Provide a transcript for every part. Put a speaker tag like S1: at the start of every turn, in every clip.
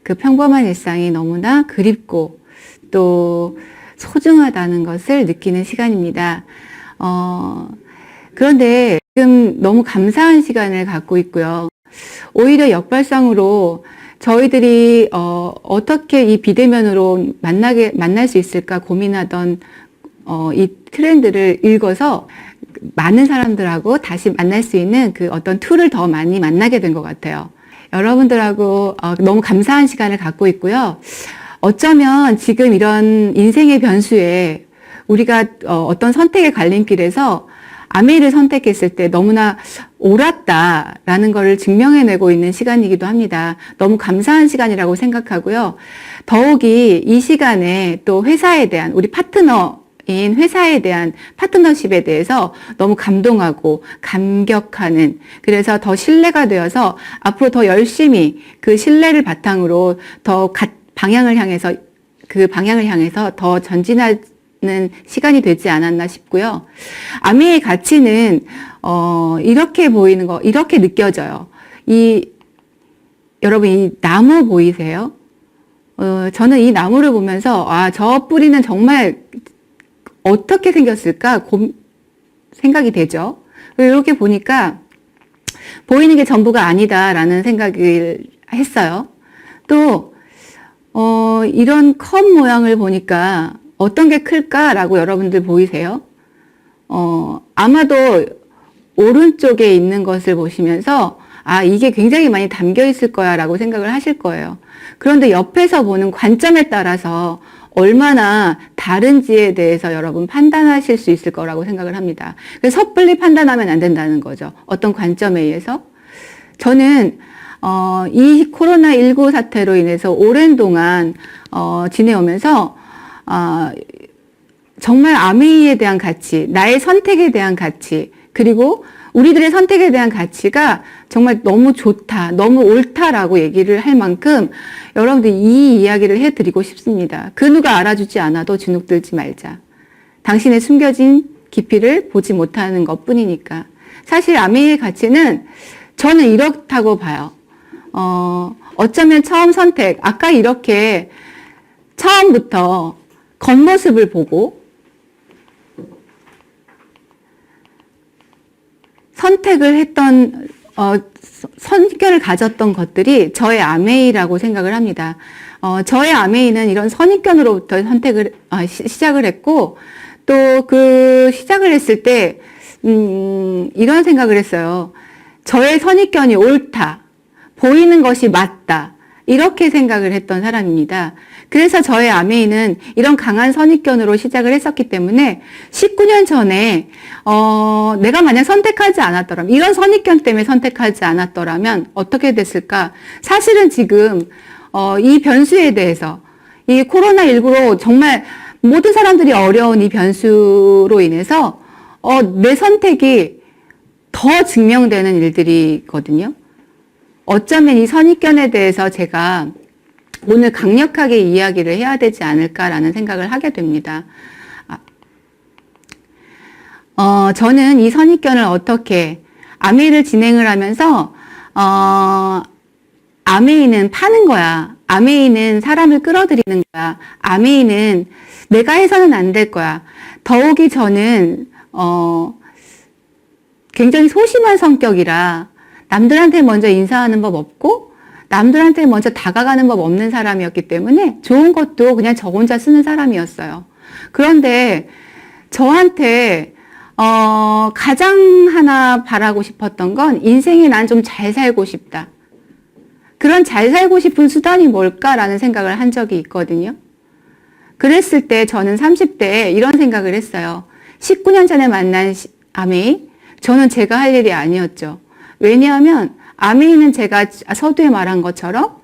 S1: 그 평범한 일상이 너무나 그립고 또 소중하다는 것을 느끼는 시간입니다. 그런데 지금 너무 감사한 시간을 갖고 있고요. 오히려 역발상으로 저희들이 어떻게 이 비대면으로 만날 수 있을까 고민하던 이 트렌드를 읽어서 많은 사람들하고 다시 만날 수 있는 그 어떤 툴을 더 많이 만나게 된 것 같아요. 여러분들하고 너무 감사한 시간을 갖고 있고요. 어쩌면 지금 이런 인생의 변수에 우리가 어떤 선택의 갈림길에서 아메이를 선택했을 때 너무나 옳았다라는 것을 증명해내고 있는 시간이기도 합니다. 너무 감사한 시간이라고 생각하고요. 더욱이 이 시간에 또 회사에 대한 우리 파트너인 회사에 대한 파트너십에 대해서 너무 감동하고 감격하는, 그래서 더 신뢰가 되어서 앞으로 더 열심히 그 신뢰를 바탕으로 더 방향을 향해서 더 전진하는 시간이 되지 않았나 싶고요. 아미의 가치는 이렇게 보이는 거, 이렇게 느껴져요. 여러분 이 나무 보이세요? 저는 이 나무를 보면서 저 뿌리는 정말 어떻게 생겼을까 생각이 되죠. 이렇게 보니까 보이는 게 전부가 아니다라는 생각을 했어요. 또 이런 컵 모양을 보니까 어떤 게 클까라고 여러분들 보이세요? 아마도 오른쪽에 있는 것을 보시면서 이게 굉장히 많이 담겨 있을 거야 라고 생각을 하실 거예요. 그런데 옆에서 보는 관점에 따라서 얼마나 다른지에 대해서 여러분 판단하실 수 있을 거라고 생각을 합니다. 그래서 섣불리 판단하면 안 된다는 거죠. 어떤 관점에 의해서. 저는 이 코로나19 사태로 인해서 오랜 동안 지내오면서 정말 아메이에 대한 가치, 나의 선택에 대한 가치, 그리고 우리들의 선택에 대한 가치가 정말 너무 좋다, 너무 옳다라고 얘기를 할 만큼 여러분들 이 이야기를 해드리고 싶습니다. 그 누가 알아주지 않아도 주눅들지 말자. 당신의 숨겨진 깊이를 보지 못하는 것 뿐이니까. 사실 아메이의 가치는 저는 이렇다고 봐요. 어쩌면 처음 선택, 아까 이렇게 처음부터 겉모습을 보고 선택을 했던, 선입견을 가졌던 것들이 저의 아메이라고 생각을 합니다. 저의 아메이는 이런 선입견으로부터 시작을 했고, 또 그 시작을 했을 때, 이런 생각을 했어요. 저의 선입견이 옳다. 보이는 것이 맞다. 이렇게 생각을 했던 사람입니다. 그래서 저의 아메이는 이런 강한 선입견으로 시작을 했었기 때문에 19년 전에 내가 만약 선택하지 않았더라면, 이런 선입견 때문에 선택하지 않았더라면 어떻게 됐을까? 사실은 지금 이 변수에 대해서, 이 코로나19로 정말 모든 사람들이 어려운 이 변수로 인해서 내 선택이 더 증명되는 일들이거든요. 어쩌면 이 선입견에 대해서 제가 오늘 강력하게 이야기를 해야 되지 않을까라는 생각을 하게 됩니다. 저는 이 선입견을 어떻게, 아메이를 진행을 하면서, 아메이는 파는 거야. 아메이는 사람을 끌어들이는 거야. 아메이는 내가 해서는 안 될 거야. 더욱이 저는, 굉장히 소심한 성격이라 남들한테 먼저 인사하는 법 없고 남들한테 먼저 다가가는 법 없는 사람이었기 때문에 좋은 것도 그냥 저 혼자 쓰는 사람이었어요. 그런데 저한테 가장 하나 바라고 싶었던 건 인생에 난 좀 잘 살고 싶다. 그런 잘 살고 싶은 수단이 뭘까라는 생각을 한 적이 있거든요. 그랬을 때 저는 30대에 이런 생각을 했어요. 19년 전에 만난 아메이, 저는 제가 할 일이 아니었죠. 왜냐하면 아메이는 제가 서두에 말한 것처럼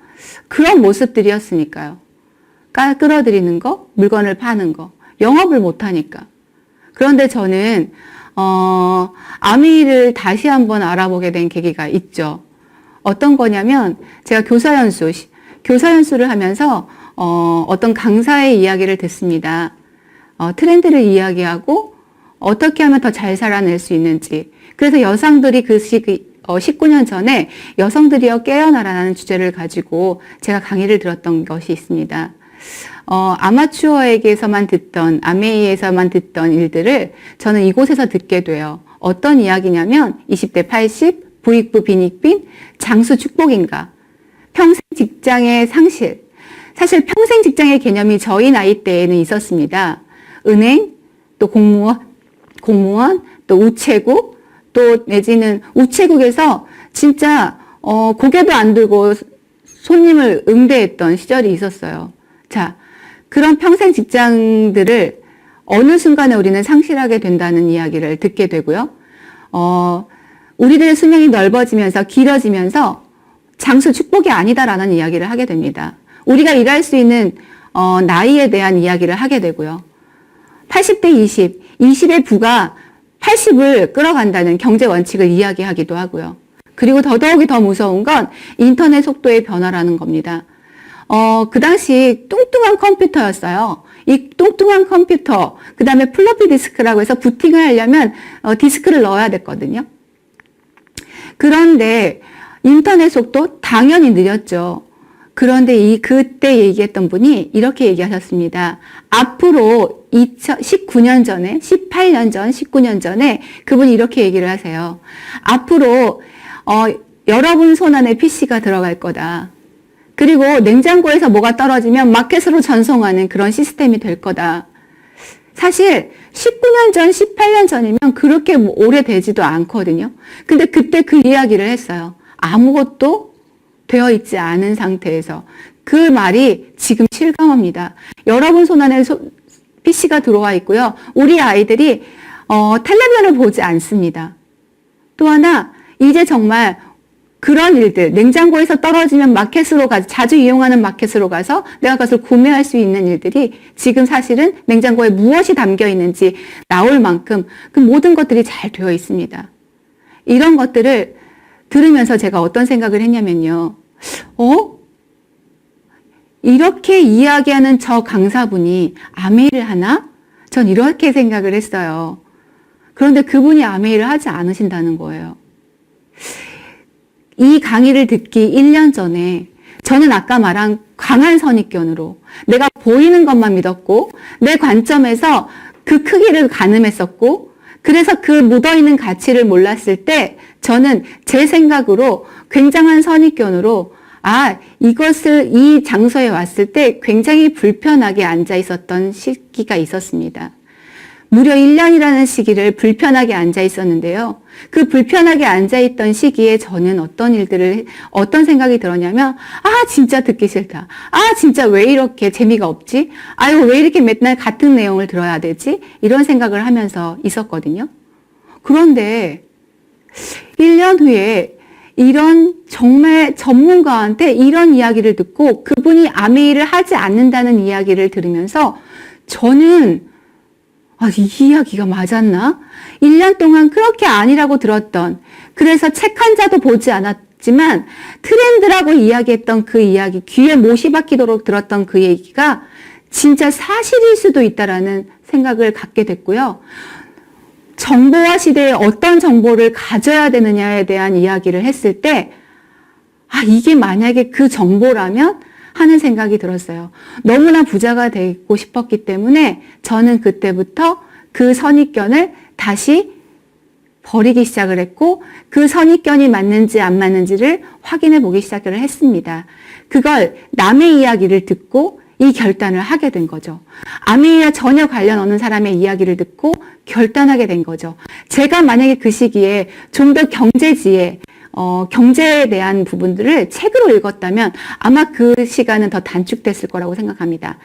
S1: 그런 모습들이었으니까요. 끌어들이는 거, 물건을 파는 거, 영업을 못하니까. 그런데 저는 아메이를 다시 한번 알아보게 된 계기가 있죠. 어떤 거냐면 제가 교사연수를 하면서 어떤 강사의 이야기를 듣습니다. 트렌드를 이야기하고 어떻게 하면 더 잘 살아낼 수 있는지. 그래서 여성들이 19년 전에 여성들이여 깨어나라는 주제를 가지고 제가 강의를 들었던 것이 있습니다. 아마추어에게서만 듣던, 아메이에서만 듣던 일들을 저는 이곳에서 듣게 돼요. 어떤 이야기냐면 20대 80, 부익부 빈익빈, 장수 축복인가, 평생 직장의 상실. 사실 평생 직장의 개념이 저희 나이 때에는 있었습니다. 은행, 또 공무원, 또 우체국, 또 내지는 우체국에서 진짜 고개도 안 들고 손님을 응대했던 시절이 있었어요. 자, 그런 평생 직장들을 어느 순간에 우리는 상실하게 된다는 이야기를 듣게 되고요. 우리들의 수명이 넓어지면서 길어지면서 장수 축복이 아니다라는 이야기를 하게 됩니다. 우리가 일할 수 있는 나이에 대한 이야기를 하게 되고요. 80대 20, 20의 부가 80을 끌어간다는 경제 원칙을 이야기하기도 하고요. 그리고 더더욱이 더 무서운 건 인터넷 속도의 변화라는 겁니다. 그 당시 뚱뚱한 컴퓨터였어요. 이 뚱뚱한 컴퓨터, 그 다음에 플로피 디스크라고 해서 부팅을 하려면 디스크를 넣어야 됐거든요. 그런데 인터넷 속도 당연히 느렸죠. 그런데 그때 얘기했던 분이 이렇게 얘기하셨습니다. 앞으로 19년 전에, 18년 전, 19년 전에 그분이 이렇게 얘기를 하세요. 앞으로 여러분 손 안에 PC가 들어갈 거다. 그리고 냉장고에서 뭐가 떨어지면 마켓으로 전송하는 그런 시스템이 될 거다. 사실 19년 전, 18년 전이면 그렇게 오래되지도 않거든요. 근데 그때 그 이야기를 했어요. 아무것도 되어 있지 않은 상태에서. 그 말이 지금 실감합니다. 여러분 손 안에 PC가 들어와 있고요. 우리 아이들이 텔레비전을 보지 않습니다. 또 하나, 이제 정말 그런 일들, 냉장고에서 떨어지면 마켓으로 가서, 자주 이용하는 마켓으로 가서 내가 그것을 구매할 수 있는 일들이 지금 사실은 냉장고에 무엇이 담겨 있는지 나올 만큼 그 모든 것들이 잘 되어 있습니다. 이런 것들을 들으면서 제가 어떤 생각을 했냐면요. 이렇게 이야기하는 저 강사분이 아메이를 하나? 전 이렇게 생각을 했어요. 그런데 그분이 아메이를 하지 않으신다는 거예요. 이 강의를 듣기 1년 전에 저는 아까 말한 강한 선입견으로 내가 보이는 것만 믿었고 내 관점에서 그 크기를 가늠했었고 그래서 그 묻어있는 가치를 몰랐을 때 저는 제 생각으로 굉장한 선입견으로 이것을 이 장소에 왔을 때 굉장히 불편하게 앉아 있었던 시기가 있었습니다. 무려 1년이라는 시기를 불편하게 앉아 있었는데요. 그 불편하게 앉아 있던 시기에 저는 어떤 생각이 들었냐면, 진짜 듣기 싫다. 진짜 왜 이렇게 재미가 없지? 왜 이렇게 맨날 같은 내용을 들어야 되지? 이런 생각을 하면서 있었거든요. 그런데 1년 후에 이런 정말 전문가한테 이런 이야기를 듣고 그분이 아메이를 하지 않는다는 이야기를 들으면서 저는 이 이야기가 맞았나? 1년 동안 그렇게 아니라고 들었던, 그래서 책 한 자도 보지 않았지만 트렌드라고 이야기했던 그 이야기, 귀에 못이 박히도록 들었던 그 얘기가 진짜 사실일 수도 있다라는 생각을 갖게 됐고요. 정보화 시대에 어떤 정보를 가져야 되느냐에 대한 이야기를 했을 때 이게 만약에 그 정보라면 하는 생각이 들었어요. 너무나 부자가 되고 싶었기 때문에 저는 그때부터 그 선입견을 다시 버리기 시작을 했고 그 선입견이 맞는지 안 맞는지를 확인해 보기 시작을 했습니다. 그걸 남의 이야기를 듣고 이 결단을 하게 된 거죠. 아메이와 전혀 관련 없는 사람의 이야기를 듣고 결단하게 된 거죠. 제가 만약에 그 시기에 좀 더 경제지에 경제에 대한 부분들을 책으로 읽었다면 아마 그 시간은 더 단축됐을 거라고 생각합니다.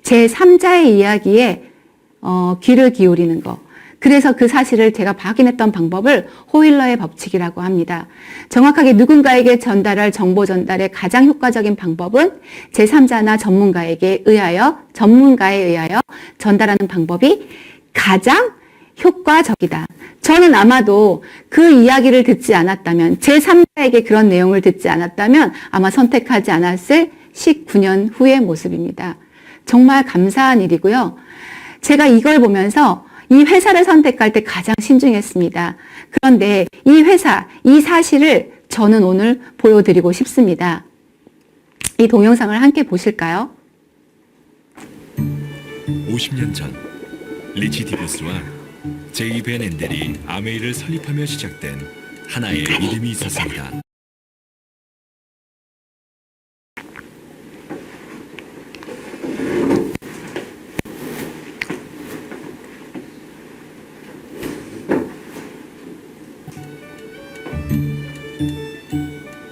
S1: 제 3자의 이야기에 귀를 기울이는 거. 그래서 그 사실을 제가 확인했던 방법을 호일러의 법칙이라고 합니다. 정확하게 누군가에게 전달할 정보 전달의 가장 효과적인 방법은 제3자나 전문가에 의하여 전달하는 방법이 가장 효과적이다. 저는 아마도 그 이야기를 듣지 않았다면, 제3자에게 그런 내용을 듣지 않았다면 아마 선택하지 않았을 19년 후의 모습입니다. 정말 감사한 일이고요. 제가 이걸 보면서 이 회사를 선택할 때 가장 신중했습니다. 그런데 이 회사, 이 사실을 저는 오늘 보여드리고 싶습니다. 이 동영상을 함께 보실까요?
S2: 50년 전 리치 디보스와 제이 벤 앤델이 아메이를 설립하며 시작된 하나의 믿음이 있었습니다.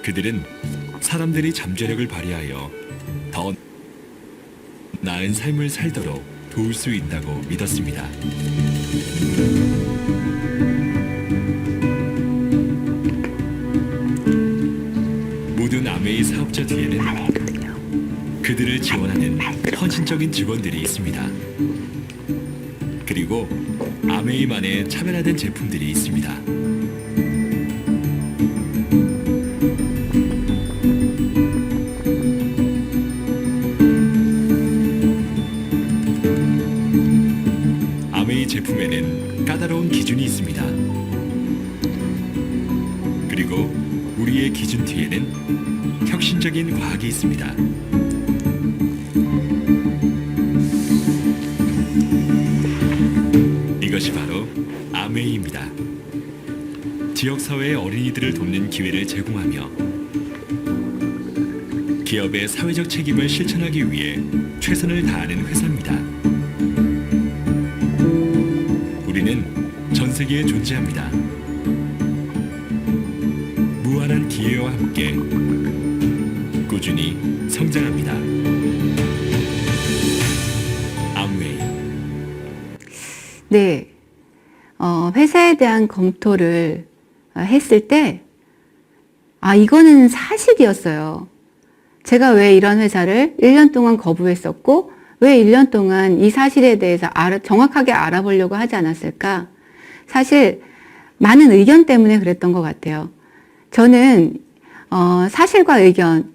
S2: 그들은 사람들이 잠재력을 발휘하여 더 나은 삶을 살도록 도울 수 있다고 믿었습니다. 모든 아메이 사업자 뒤에는 그들을 지원하는 헌신적인 직원들이 있습니다. 그리고 아메이만의 차별화된 제품들이 있습니다. 아메이 제품에는 까다로운 기준이 있습니다. 그리고 우리의 기준 뒤에는 혁신적인 과학이 있습니다. 이것이 바로 아메이입니다. 지역사회의 어린이들을 돕는 기회를 제공하며 기업의 사회적 책임을 실천하기 위해 최선을 다하는 회사입니다. 우리는 전 세계에 존재합니다. 무한한 기회와 함께 꾸준히 성장합니다. 암웨이.
S1: 네, 회사에 대한 검토를 했을 때, 이거는 사실이었어요. 제가 왜 이런 회사를 1년 동안 거부했었고, 왜 1년 동안 이 사실에 대해서 정확하게 알아보려고 하지 않았을까? 사실, 많은 의견 때문에 그랬던 것 같아요. 저는, 사실과 의견,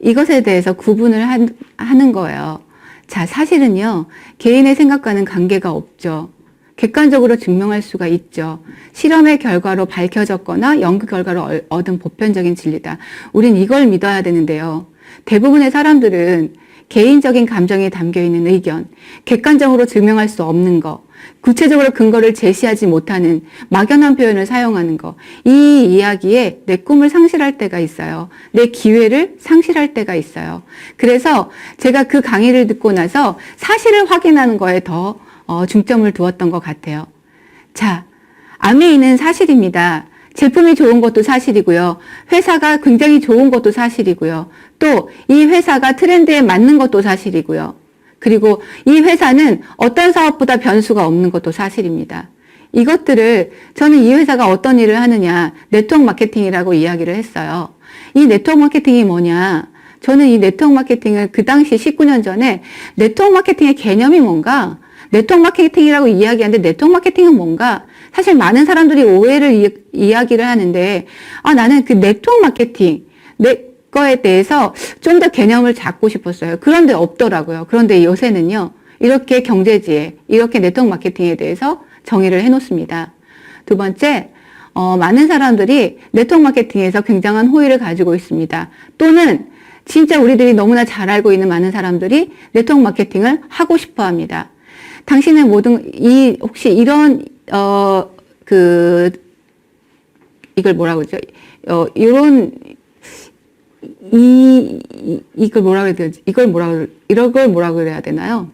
S1: 이것에 대해서 구분을 하는 거예요. 자, 사실은요, 개인의 생각과는 관계가 없죠. 객관적으로 증명할 수가 있죠. 실험의 결과로 밝혀졌거나 연구 결과로 얻은 보편적인 진리다. 우린 이걸 믿어야 되는데요. 대부분의 사람들은 개인적인 감정이 담겨있는 의견, 객관적으로 증명할 수 없는 거, 구체적으로 근거를 제시하지 못하는 막연한 표현을 사용하는 거, 이 이야기에 내 꿈을 상실할 때가 있어요. 내 기회를 상실할 때가 있어요. 그래서 제가 그 강의를 듣고 나서 사실을 확인하는 거에 더 중점을 두었던 것 같아요. 자, 아메이는 사실입니다. 제품이 좋은 것도 사실이고요. 회사가 굉장히 좋은 것도 사실이고요. 또 이 회사가 트렌드에 맞는 것도 사실이고요. 그리고 이 회사는 어떤 사업보다 변수가 없는 것도 사실입니다. 이것들을 저는 이 회사가 어떤 일을 하느냐, 네트워크 마케팅이라고 이야기를 했어요. 이 네트워크 마케팅이 뭐냐? 저는 이 네트워크 마케팅을 그 당시 19년 전에 네트워크 마케팅의 개념이 뭔가, 네트워크 마케팅이라고 이야기하는데 네트워크 마케팅은 뭔가, 사실 많은 사람들이 오해를 이야기를 하는데, 나는 그 네트워크 마케팅, 거에 대해서 좀 더 개념을 잡고 싶었어요. 그런데 없더라고요. 그런데 요새는요, 이렇게 경제지에, 이렇게 네트워크 마케팅에 대해서 정의를 해놓습니다. 두 번째, 많은 사람들이 네트워크 마케팅에서 굉장한 호의를 가지고 있습니다. 또는 진짜 우리들이 너무나 잘 알고 있는 많은 사람들이 네트워크 마케팅을 하고 싶어 합니다. 당신은 혹시 이런, 이걸 뭐라고 그러죠? 이걸 뭐라고 해야 되지? 이걸 뭐라고 그래야 되나요?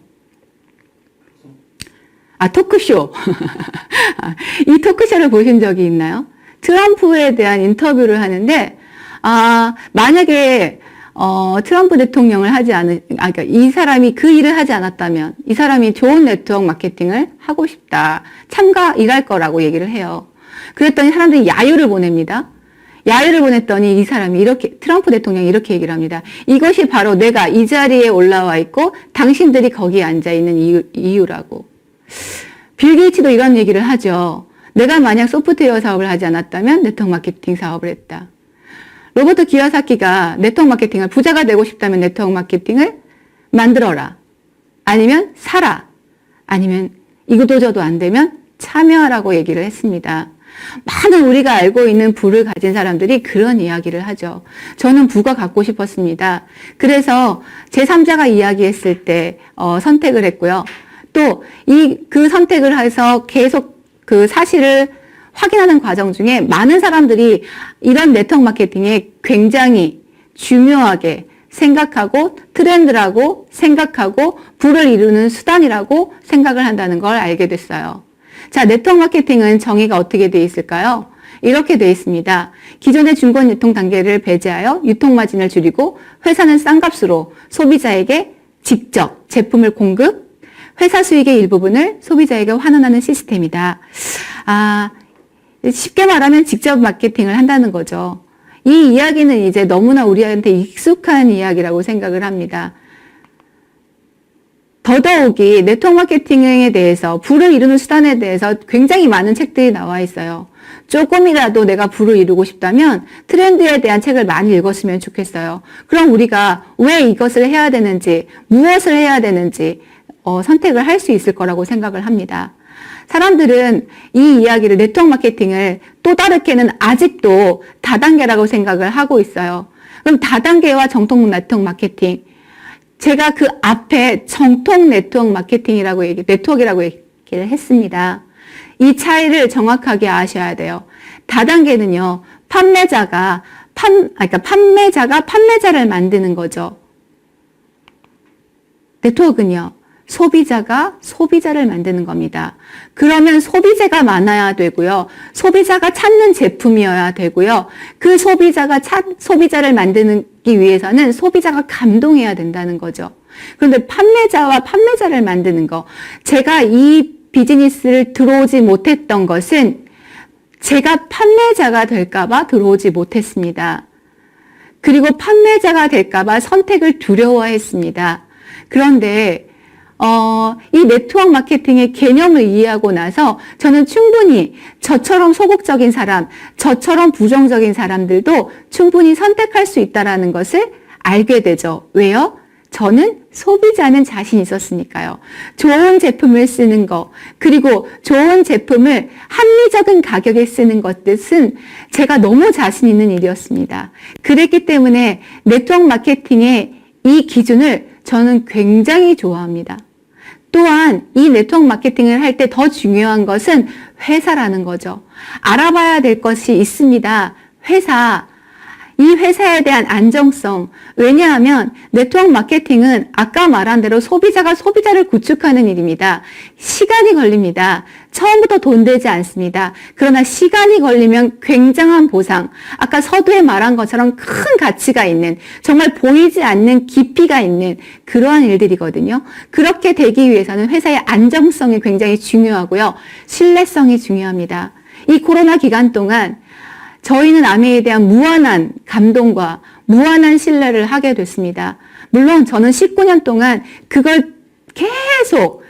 S1: 토크쇼. 이 토크쇼를 보신 적이 있나요? 트럼프에 대한 인터뷰를 하는데, 만약에, 트럼프 대통령을 그러니까 이 사람이 그 일을 하지 않았다면, 이 사람이 좋은 네트워크 마케팅을 하고 싶다. 일할 거라고 얘기를 해요. 그랬더니 사람들이 야유를 보냅니다. 야유를 보냈더니 이 사람이 트럼프 대통령이 이렇게 얘기를 합니다. 이것이 바로 내가 이 자리에 올라와 있고 당신들이 거기에 앉아 있는 이유라고. 빌 게이츠도 이런 얘기를 하죠. 내가 만약 소프트웨어 사업을 하지 않았다면 네트워크 마케팅 사업을 했다. 로버트 기요사키가 네트워크 마케팅을, 부자가 되고 싶다면 네트워크 마케팅을 만들어라. 아니면 사라. 아니면 이도저도 안 되면 참여하라고 얘기를 했습니다. 많은 우리가 알고 있는 부를 가진 사람들이 그런 이야기를 하죠. 저는 부가 갖고 싶었습니다. 그래서 제3자가 이야기했을 때 선택을 했고요. 또 그 선택을 해서 계속 그 사실을 확인하는 과정 중에 많은 사람들이 이런 네트워크 마케팅에 굉장히 중요하게 생각하고 트렌드라고 생각하고 부를 이루는 수단이라고 생각을 한다는 걸 알게 됐어요. 자, 네트워크 마케팅은 정의가 어떻게 되어 있을까요? 이렇게 되어 있습니다. 기존의 중고 유통 단계를 배제하여 유통 마진을 줄이고 회사는 싼 값으로 소비자에게 직접 제품을 공급, 회사 수익의 일부분을 소비자에게 환원하는 시스템이다. 쉽게 말하면 직접 마케팅을 한다는 거죠. 이 이야기는 이제 너무나 우리한테 익숙한 이야기라고 생각을 합니다. 더더욱이 네트워크 마케팅에 대해서 부를 이루는 수단에 대해서 굉장히 많은 책들이 나와 있어요. 조금이라도 내가 부를 이루고 싶다면 트렌드에 대한 책을 많이 읽었으면 좋겠어요. 그럼 우리가 왜 이것을 해야 되는지, 무엇을 해야 되는지 선택을 할 수 있을 거라고 생각을 합니다. 사람들은 이 이야기를 네트워크 마케팅을 또 다르게는 아직도 다단계라고 생각을 하고 있어요. 그럼 다단계와 정통 네트워크 마케팅, 제가 그 앞에 정통 네트워크라고 얘기를 했습니다. 이 차이를 정확하게 아셔야 돼요. 다단계는요, 판매자가 판매자를 만드는 거죠. 네트워크는요, 소비자가 소비자를 만드는 겁니다. 그러면 소비자가 많아야 되고요. 소비자가 찾는 제품이어야 되고요. 그 소비자를 만들기 위해서는 소비자가 감동해야 된다는 거죠. 그런데 판매자와 판매자를 만드는 거, 제가 이 비즈니스를 들어오지 못했던 것은 제가 판매자가 될까봐 들어오지 못했습니다. 그리고 판매자가 될까봐 선택을 두려워했습니다. 그런데 이 네트워크 마케팅의 개념을 이해하고 나서 저는 충분히 저처럼 소극적인 사람, 저처럼 부정적인 사람들도 충분히 선택할 수 있다는 것을 알게 되죠. 왜요? 저는 소비자는 자신 있었으니까요. 좋은 제품을 쓰는 거, 그리고 좋은 제품을 합리적인 가격에 쓰는 것은 제가 너무 자신 있는 일이었습니다. 그랬기 때문에 네트워크 마케팅의 이 기준을 저는 굉장히 좋아합니다. 또한 이 네트워크 마케팅을 할 때 더 중요한 것은 회사라는 거죠. 알아봐야 될 것이 있습니다. 이 회사에 대한 안정성. 왜냐하면 네트워크 마케팅은 아까 말한 대로 소비자가 소비자를 구축하는 일입니다. 시간이 걸립니다. 처음부터 돈 되지 않습니다. 그러나 시간이 걸리면 굉장한 보상, 아까 서두에 말한 것처럼 큰 가치가 있는, 정말 보이지 않는 깊이가 있는 그러한 일들이거든요. 그렇게 되기 위해서는 회사의 안정성이 굉장히 중요하고요. 신뢰성이 중요합니다. 이 코로나 기간 동안 저희는 아메이에 대한 무한한 감동과 무한한 신뢰를 하게 됐습니다. 물론 저는 19년 동안 그걸 계속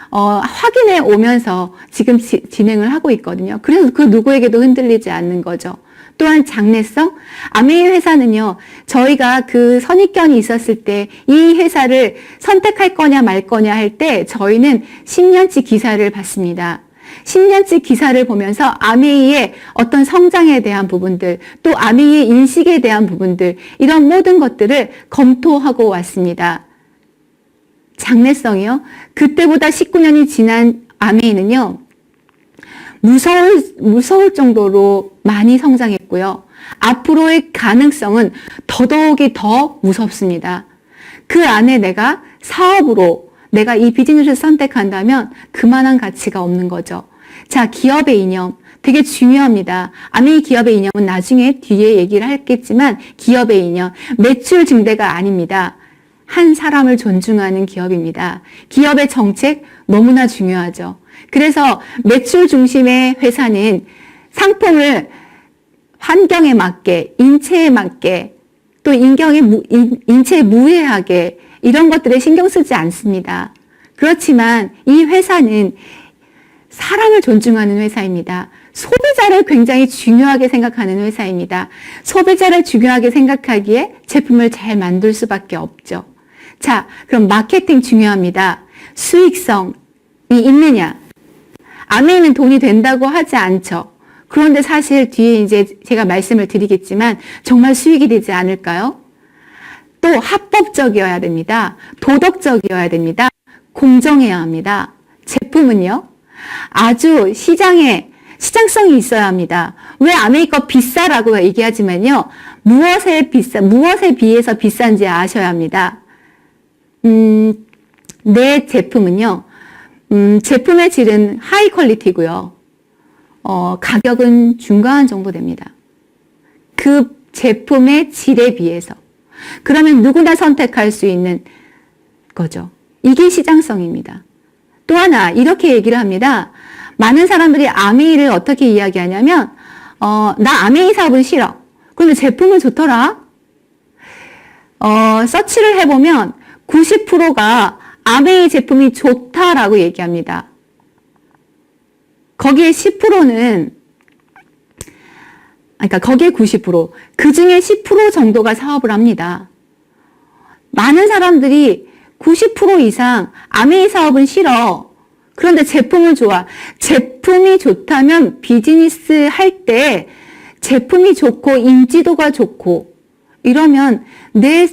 S1: 확인해 오면서 지금 진행을 하고 있거든요. 그래서 그 누구에게도 흔들리지 않는 거죠. 또한 장래성, 아메이 회사는요, 저희가 그 선입견이 있었을 때 이 회사를 선택할 거냐 말 거냐 할 때 저희는 10년치 기사를 봤습니다. 10년치 기사를 보면서 아메이의 어떤 성장에 대한 부분들, 또 아메이의 인식에 대한 부분들, 이런 모든 것들을 검토하고 왔습니다. 장래성이요? 그때보다 19년이 지난 아메이는요, 무서울 정도로 많이 성장했고요. 앞으로의 가능성은 더더욱이 더 무섭습니다. 그 안에 내가 사업으로 내가 이 비즈니스를 선택한다면 그만한 가치가 없는 거죠. 자, 기업의 이념 되게 중요합니다. 아메이 기업의 이념은 나중에 뒤에 얘기를 하겠지만 기업의 이념, 매출 증대가 아닙니다. 한 사람을 존중하는 기업입니다. 기업의 정책 너무나 중요하죠. 그래서 매출 중심의 회사는 상품을 환경에 맞게, 인체에 맞게, 또 인체에 무해하게 이런 것들에 신경 쓰지 않습니다. 그렇지만 이 회사는 사람을 존중하는 회사입니다. 소비자를 굉장히 중요하게 생각하는 회사입니다. 소비자를 중요하게 생각하기에 제품을 잘 만들 수밖에 없죠. 자, 그럼 마케팅 중요합니다. 수익성, 있느냐? 아메이는 돈이 된다고 하지 않죠. 그런데 사실 뒤에 이제 제가 말씀을 드리겠지만 정말 수익이 되지 않을까요? 또 합법적이어야 됩니다. 도덕적이어야 됩니다. 공정해야 합니다. 제품은요? 아주 시장성이 있어야 합니다. 왜 아메이 거 비싸라고 얘기하지만요. 무엇에 비해서 비싼지 아셔야 합니다. 내 제품은요. 제품의 질은 하이 퀄리티고요. 가격은 중간 정도 됩니다. 그 제품의 질에 비해서. 그러면 누구나 선택할 수 있는 거죠. 이게 시장성입니다. 또 하나 이렇게 얘기를 합니다. 많은 사람들이 아메이를 어떻게 이야기하냐면 나 아메이 사업은 싫어. 그런데 제품은 좋더라. 서치를 해보면 90%가 아메이 제품이 좋다라고 얘기합니다. 거기에 10%는 그러니까 거기에 90%, 그 중에 10% 정도가 사업을 합니다. 많은 사람들이 90% 이상 아메이 사업은 싫어. 그런데 제품은 좋아. 제품이 좋다면 비즈니스 할 때 제품이 좋고 인지도가 좋고 이러면 내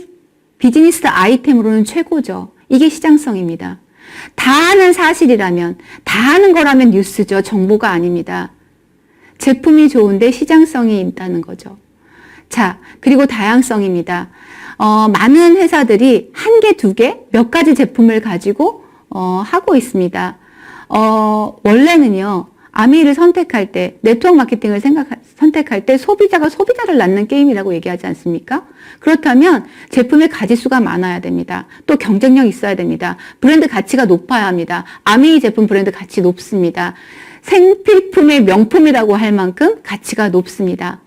S1: 비즈니스 아이템으로는 최고죠. 이게 시장성입니다. 다 아는 사실이라면, 다 아는 거라면 뉴스죠. 정보가 아닙니다. 제품이 좋은데 시장성이 있다는 거죠. 자, 그리고 다양성입니다. 많은 회사들이 한 개, 두 개, 몇 가지 제품을 가지고 하고 있습니다. 원래는요, 아메이를 선택할 때, 네트워크 마케팅을 선택할 때 소비자가 소비자를 낳는 게임이라고 얘기하지 않습니까? 그렇다면 제품의 가지수가 많아야 됩니다. 또 경쟁력 있어야 됩니다. 브랜드 가치가 높아야 합니다. 아메이 제품 브랜드 가치 높습니다. 생필품의 명품이라고 할 만큼 가치가 높습니다.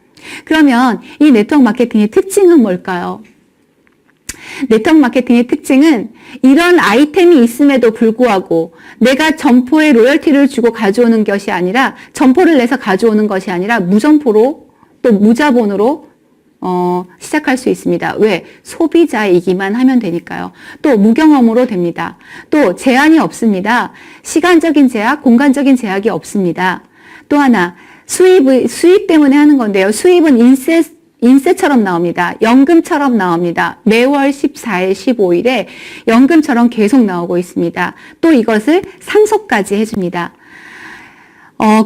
S1: 그러면 이 네트워크 마케팅의 특징은 뭘까요? 네트워크 마케팅의 특징은 이런 아이템이 있음에도 불구하고 내가 점포에 로열티를 주고 가져오는 것이 아니라 점포를 내서 가져오는 것이 아니라 무점포로 또 무자본으로 시작할 수 있습니다. 왜? 소비자이기만 하면 되니까요. 또 무경험으로 됩니다. 또 제한이 없습니다. 시간적인 제약, 공간적인 제약이 없습니다. 또 하나 수입 때문에 하는 건데요. 수입은 인세처럼 나옵니다. 연금처럼 나옵니다. 매월 14일, 15일에 연금처럼 계속 나오고 있습니다. 또 이것을 상속까지 해줍니다.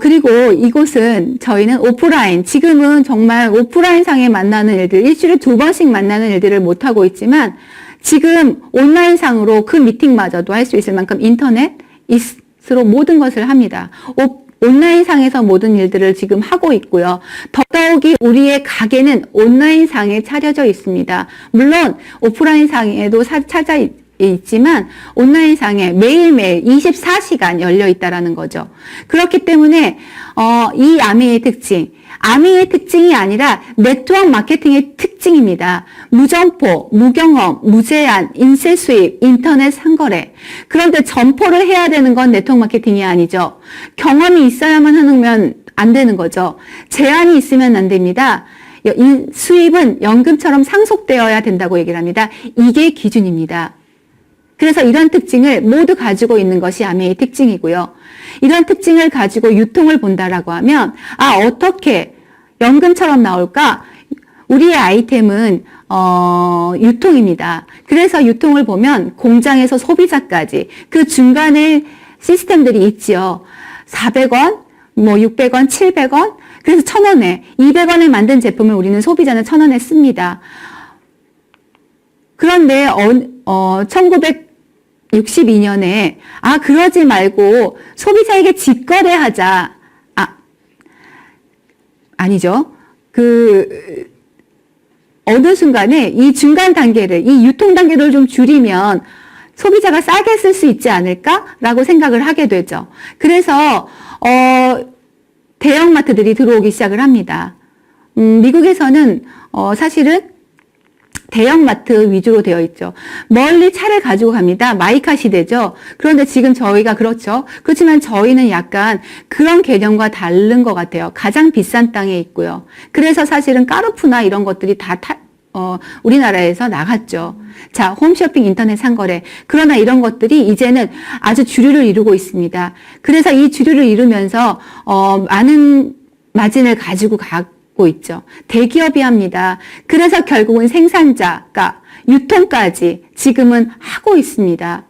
S1: 그리고 이곳은 저희는 오프라인, 지금은 정말 오프라인 상에 만나는 일들, 일주일에 2번씩 만나는 일들을 못하고 있지만 지금 온라인 상으로 그 미팅마저도 할 수 있을 만큼 인터넷으로 모든 것을 합니다. 온라인 상에서 모든 일들을 지금 하고 있고요. 더더욱이 우리의 가게는 온라인 상에 차려져 있습니다. 물론 오프라인 상에도 찾아 있지만 온라인 상에 매일매일 24시간 열려 있다라는 거죠. 그렇기 때문에 이 아메이의 특징이 아니라 네트워크 마케팅의 특징입니다. 무점포, 무경험, 무제한, 인쇄 수입, 인터넷 상거래. 그런데 점포를 해야 되는 건 네트워크 마케팅이 아니죠. 경험이 있어야만 하면 안 되는 거죠. 제한이 있으면 안 됩니다. 수입은 연금처럼 상속되어야 된다고 얘기를 합니다. 이게 기준입니다. 그래서 이런 특징을 모두 가지고 있는 것이 아메이의 특징이고요. 이런 특징을 가지고 유통을 본다라고 하면 어떻게 연금처럼 나올까? 우리의 아이템은 유통입니다. 그래서 유통을 보면 공장에서 소비자까지 그 중간에 시스템들이 있지요. 400원, 600원, 700원, 그래서 1,000원에 200원에 만든 제품을 우리는 소비자는 1,000원에 씁니다. 그런데 1962년에 그러지 말고 소비자에게 직거래하자. 아니죠. 어느 순간에 이 중간 단계를, 이 유통 단계를 좀 줄이면 소비자가 싸게 쓸 수 있지 않을까라고 생각을 하게 되죠. 그래서 대형마트들이 들어오기 시작을 합니다. 미국에서는 사실은 대형마트 위주로 되어 있죠. 멀리 차를 가지고 갑니다. 마이카 시대죠. 그런데 지금 저희가 그렇죠. 그렇지만 저희는 약간 그런 개념과 다른 것 같아요. 가장 비싼 땅에 있고요. 그래서 사실은 까르푸나 이런 것들이 다 우리나라에서 나갔죠. 자, 홈쇼핑, 인터넷 상거래. 그러나 이런 것들이 이제는 아주 주류를 이루고 있습니다. 그래서 이 주류를 이루면서 많은 마진을 가지고 가고 있죠. 대기업이 합니다. 그래서 결국은 생산자가 유통까지 지금은 하고 있습니다.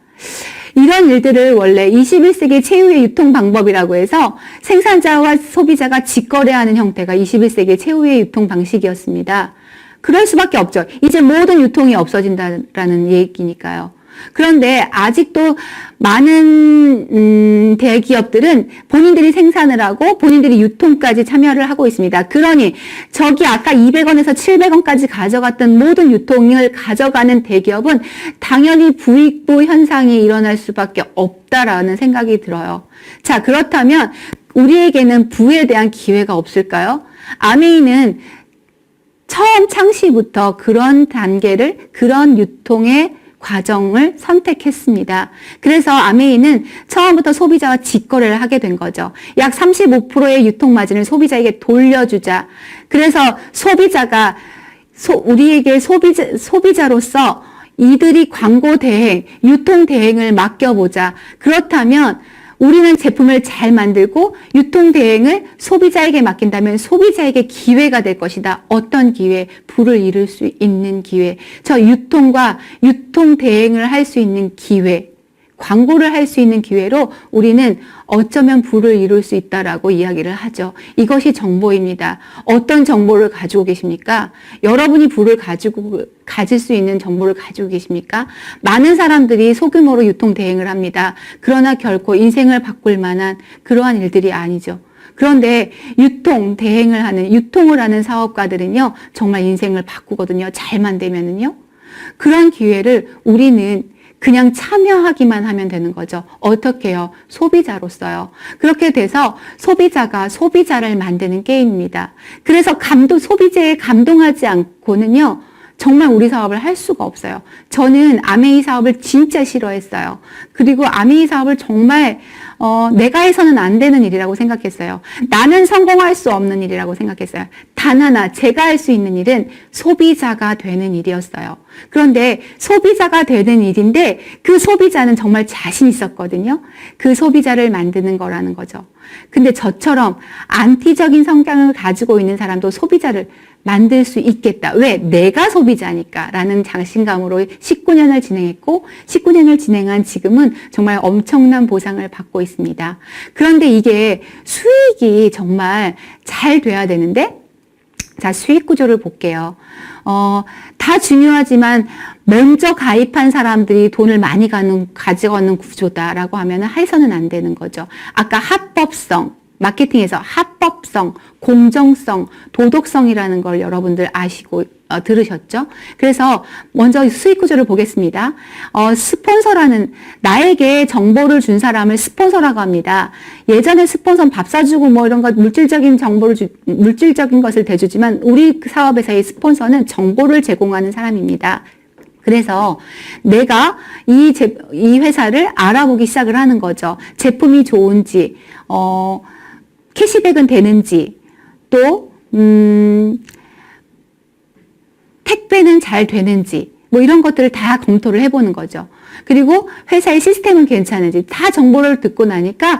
S1: 이런 일들을 원래 21세기 최후의 유통 방법이라고 해서 생산자와 소비자가 직거래하는 형태가 21세기 최후의 유통 방식이었습니다. 그럴 수밖에 없죠. 이제 모든 유통이 없어진다라는 얘기니까요. 그런데 아직도 많은 대기업들은 본인들이 생산을 하고 본인들이 유통까지 참여를 하고 있습니다. 그러니 저기 아까 200원에서 700원까지 가져갔던 모든 유통을 가져가는 대기업은 당연히 부익부 현상이 일어날 수밖에 없다라는 생각이 들어요. 자, 그렇다면 우리에게는 부에 대한 기회가 없을까요? 아메이는 처음 창시부터 그런 단계를, 그런 유통의 과정을 선택했습니다. 그래서 아메이는 처음부터 소비자와 직거래를 하게 된 거죠. 약 35%의 유통 마진을 소비자에게 돌려주자. 그래서 소비자가 우리에게 소비자로서 이들이 광고 대행, 유통 대행을 맡겨보자. 그렇다면 우리는 제품을 잘 만들고 유통 대행을 소비자에게 맡긴다면 소비자에게 기회가 될 것이다. 어떤 기회? 부를 이룰 수 있는 기회. 저 유통과 유통 대행을 할 수 있는 기회. 광고를 할 수 있는 기회로 우리는 어쩌면 부를 이룰 수 있다라고 이야기를 하죠. 이것이 정보입니다. 어떤 정보를 가지고 계십니까? 여러분이 부를 가질 수 있는 정보를 가지고 계십니까? 많은 사람들이 소규모로 유통 대행을 합니다. 그러나 결코 인생을 바꿀 만한 그러한 일들이 아니죠. 그런데 유통을 하는 사업가들은요, 정말 인생을 바꾸거든요. 잘만 되면은요. 그런 기회를 우리는 그냥 참여하기만 하면 되는 거죠. 어떻게요? 소비자로서요. 그렇게 돼서 소비자가 소비자를 만드는 게임입니다. 그래서 소비자에 감동하지 않고는요, 정말 우리 사업을 할 수가 없어요. 저는 아메이 사업을 진짜 싫어했어요. 그리고 아메이 사업을 정말 내가 해서는 안 되는 일이라고 생각했어요. 나는 성공할 수 없는 일이라고 생각했어요. 단 하나 제가 할 수 있는 일은 소비자가 되는 일이었어요. 그런데 소비자가 되는 일인데 그 소비자는 정말 자신 있었거든요. 그 소비자를 만드는 거라는 거죠. 근데 저처럼 안티적인 성향을 가지고 있는 사람도 소비자를 만들 수 있겠다. 왜? 내가 소비자니까 라는 자신감으로 19년을 진행했고 19년을 진행한 지금은 정말 엄청난 보상을 받고 있습니다. 그런데 이게 수익이 정말 잘 돼야 되는데, 자, 수익 구조를 볼게요. 다 중요하지만 먼저 가입한 사람들이 돈을 많이 가져가는 구조다라고 하면 해서는 안 되는 거죠. 아까 합법성, 마케팅에서 합법성, 공정성, 도덕성이라는 걸 여러분들 아시고 들으셨죠? 그래서 먼저 수익 구조를 보겠습니다. 나에게 정보를 준 사람을 스폰서라고 합니다. 예전에 스폰서는 밥 사주고 뭐 이런 것, 물질적인 것을 대주지만 우리 사업에서의 스폰서는 정보를 제공하는 사람입니다. 그래서 내가 이 회사를 알아보기 시작을 하는 거죠. 제품이 좋은지, 캐시백은 되는지, 또 택배는 잘 되는지, 뭐 이런 것들을 다 검토를 해보는 거죠. 그리고 회사의 시스템은 괜찮은지 다 정보를 듣고 나니까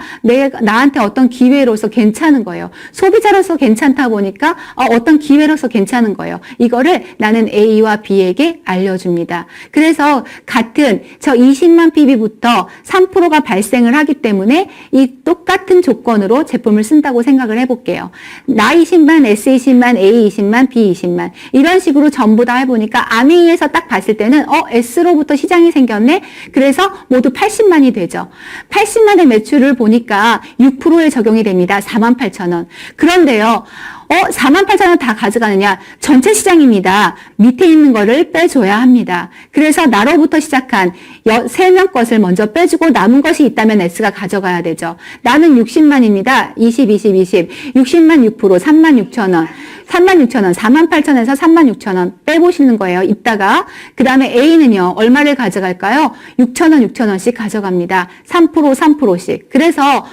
S1: 나한테 어떤 기회로서 괜찮은 거예요. 소비자로서 괜찮다 보니까 어떤 기회로서 괜찮은 거예요. 이거를 나는 A와 B에게 알려줍니다. 그래서 같은 저 20만 PB부터 3%가 발생을 하기 때문에 이 똑같은 조건으로 제품을 쓴다고 생각을 해볼게요. 나 20만, S 20만, A 20만, B 20만 이런 식으로 전부 다 해보니까 아메이에서 딱 봤을 때는 S로부터 시장이 생겼네. 그래서 모두 80만이 되죠. 80만의 매출을 보니까 6%에 적용이 됩니다. 48,000원. 그런데요. 48,000원 다 가져가느냐? 전체 시장입니다. 밑에 있는 거를 빼줘야 합니다. 그래서 나로부터 시작한 3명 것을 먼저 빼주고 남은 것이 있다면 S가 가져가야 되죠. 나는 60만입니다. 20, 60만 6%, 36,000원. 36,000원, 48,000원에서 36,000원 빼보시는 거예요. 이따가. 그 다음에 A는요, 얼마를 가져갈까요? 6,000원씩 가져갑니다. 3%씩. 그래서,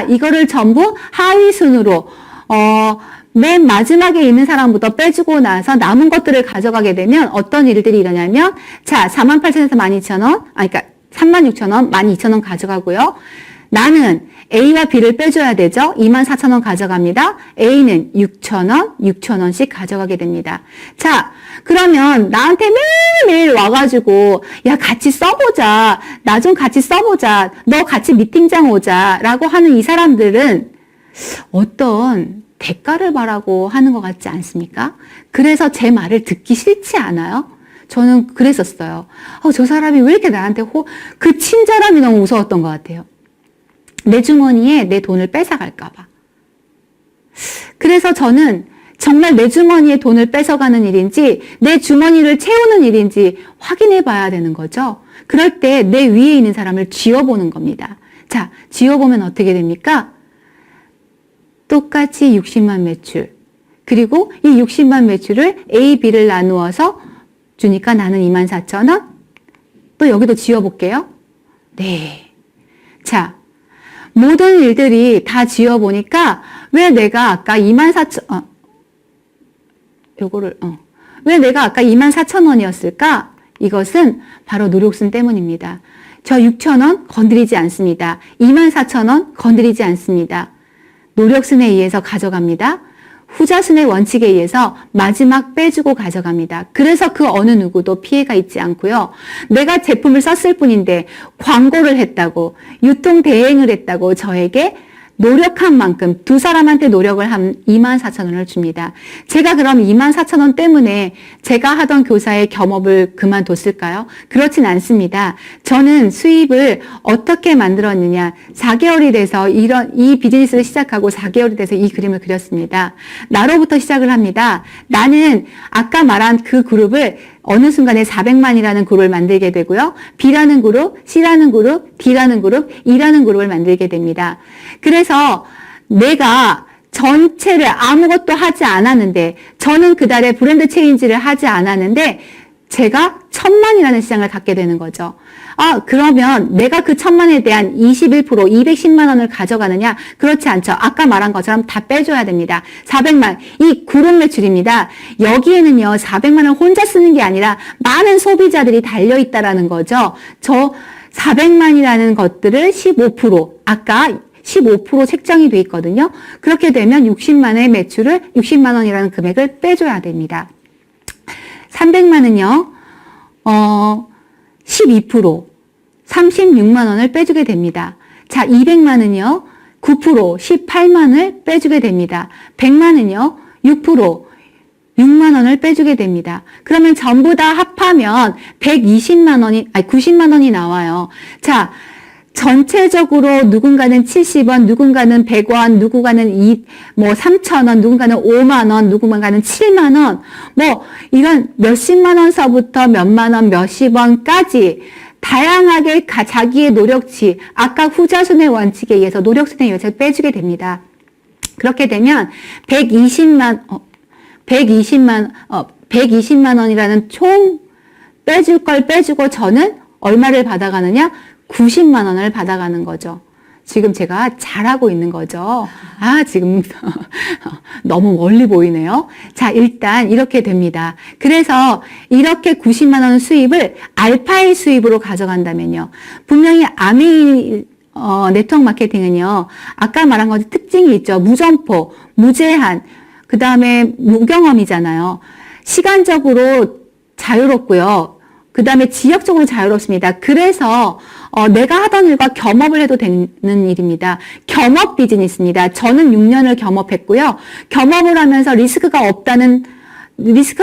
S1: 이거를 전부 하위 순으로, 맨 마지막에 있는 사람부터 빼주고 나서 남은 것들을 가져가게 되면 어떤 일들이 일어나냐면, 자, 48,000원에서 12,000원, 그러니까 36,000원, 12,000원 가져가고요. 나는 A와 B를 빼줘야 되죠. 24,000원 가져갑니다. A는 6,000원, 6,000원씩 가져가게 됩니다. 자, 그러면 나한테 매일매일 와가지고 야, 같이 써보자. 나 좀 같이 써보자. 너 같이 미팅장 오자. 라고 하는 이 사람들은 어떤 대가를 바라고 하는 것 같지 않습니까? 그래서 제 말을 듣기 싫지 않아요? 저는 그랬었어요. 저 사람이 왜 이렇게 나한테 그 친절함이 너무 무서웠던 것 같아요. 내 주머니에 내 돈을 뺏어갈까봐. 그래서 저는 정말 내 주머니에 돈을 뺏어가는 일인지 내 주머니를 채우는 일인지 확인해 봐야 되는 거죠. 그럴 때 내 위에 있는 사람을 쥐어보는 겁니다. 자, 쥐어보면 어떻게 됩니까? 똑같이 60만 매출. 그리고 이 60만 매출을 A, B를 나누어서 주니까 나는 24,000원. 또 여기도 쥐어볼게요. 네. 자, 모든 일들이 다 지어보니까 왜 내가 아까 24,000, 왜 내가 아까 24,000원이었을까? 이것은 바로 노력순 때문입니다. 저 6,000원 건드리지 않습니다. 24,000원 건드리지 않습니다. 노력순에 의해서 가져갑니다. 후자순의 원칙에 의해서 마지막 빼주고 가져갑니다. 그래서 그 어느 누구도 피해가 있지 않고요. 내가 제품을 썼을 뿐인데 광고를 했다고, 유통 대행을 했다고 저에게 노력한 만큼 두 사람한테 노력을 한 24,000원을 줍니다. 제가 그럼 24,000원 때문에 제가 하던 교사의 겸업을 그만뒀을까요? 그렇진 않습니다. 저는 수입을 어떻게 만들었느냐. 4개월이 돼서 이 비즈니스를 시작하고 4개월이 돼서 이 그림을 그렸습니다. 나로부터 시작을 합니다. 나는 아까 말한 그 그룹을 어느 순간에 400만이라는 그룹을 만들게 되고요. B라는 그룹, C라는 그룹, D라는 그룹, E라는 그룹을 만들게 됩니다. 그래서 내가 전체를 아무것도 하지 않았는데, 저는 그달에 브랜드 체인지를 하지 않았는데 제가 1,000만이라는 시장을 갖게 되는 거죠. 그러면 내가 그 1,000만에 대한 21%, 210만 원을 가져가느냐? 그렇지 않죠. 아까 말한 것처럼 다 빼줘야 됩니다. 400만, 이 그룹 매출입니다. 여기에는요, 400만 원을 혼자 쓰는 게 아니라 많은 소비자들이 달려있다라는 거죠. 저 400만이라는 것들을 15%, 아까 15% 책정이 돼 있거든요. 그렇게 되면 60만의 매출을 60만 원이라는 금액을 빼줘야 됩니다. 300만은요, 12%, 36만 원을 빼주게 됩니다. 자, 200만은요, 9%, 18만을 빼주게 됩니다. 100만은요, 6%, 6만 원을 빼주게 됩니다. 그러면 전부 다 합하면 90만 원이 나와요. 자, 전체적으로 누군가는 70원, 누군가는 100원, 누군가는 3,000원, 누군가는 5만 원, 누군가는 7만 원, 이런 몇십만 원서부터 몇만 원, 몇십 원까지 다양하게 자기의 노력치, 아까 후자순의 원칙에 의해서 노력순에 의해서 빼주게 됩니다. 그렇게 되면 120만 원이라는 총 빼줄 걸 빼주고 저는 얼마를 받아가느냐? 90만 원을 받아가는 거죠. 지금 제가 잘하고 있는 거죠. 지금 너무 멀리 보이네요. 자, 일단 이렇게 됩니다. 그래서 이렇게 90만 원 수입을 알파의 수입으로 가져간다면요. 분명히 아메이 네트워크 마케팅은요. 아까 말한 것의 특징이 있죠. 무점포, 무제한, 그 다음에 무경험이잖아요. 시간적으로 자유롭고요. 그 다음에 지역적으로 자유롭습니다. 그래서 내가 하던 일과 겸업을 해도 되는 일입니다. 겸업 비즈니스입니다. 저는 6년을 겸업했고요. 겸업을 하면서 리스크가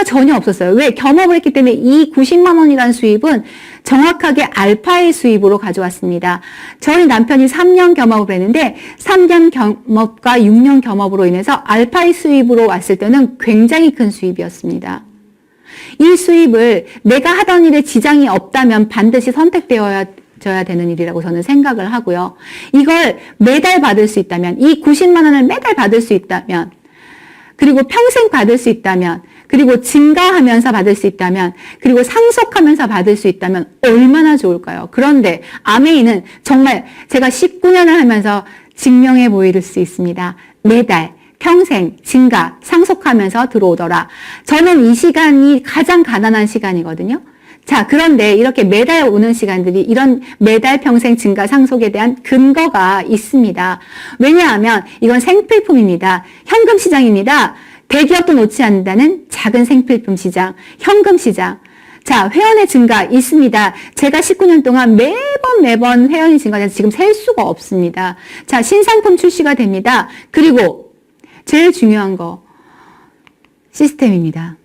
S1: 전혀 없었어요. 왜? 겸업을 했기 때문에 이 90만 원이라는 수입은 정확하게 알파의 수입으로 가져왔습니다. 저희 남편이 3년 겸업을 했는데 3년 겸업과 6년 겸업으로 인해서 알파의 수입으로 왔을 때는 굉장히 큰 수입이었습니다. 이 수입을 내가 하던 일에 지장이 없다면 반드시 선택되어야 되는 일이라고 저는 생각을 하고요. 이걸 매달 받을 수 있다면, 이 90만 원을 매달 받을 수 있다면, 그리고 평생 받을 수 있다면, 그리고 증가하면서 받을 수 있다면, 그리고 상속하면서 받을 수 있다면 얼마나 좋을까요? 그런데 아메이는 정말 제가 19년을 하면서 증명해 보일 수 있습니다. 매달 평생 증가, 상속하면서 들어오더라. 저는 이 시간이 가장 가난한 시간이거든요. 자, 그런데 이렇게 매달 오는 시간들이 이런 매달 평생 증가 상속에 대한 근거가 있습니다. 왜냐하면 이건 생필품입니다. 현금 시장입니다. 대기업도 놓지 않는다는 작은 생필품 시장, 현금 시장. 자, 회원의 증가 있습니다. 제가 19년 동안 매번 회원이 증가돼서 지금 셀 수가 없습니다. 자, 신상품 출시가 됩니다. 그리고 제일 중요한 거, 시스템입니다.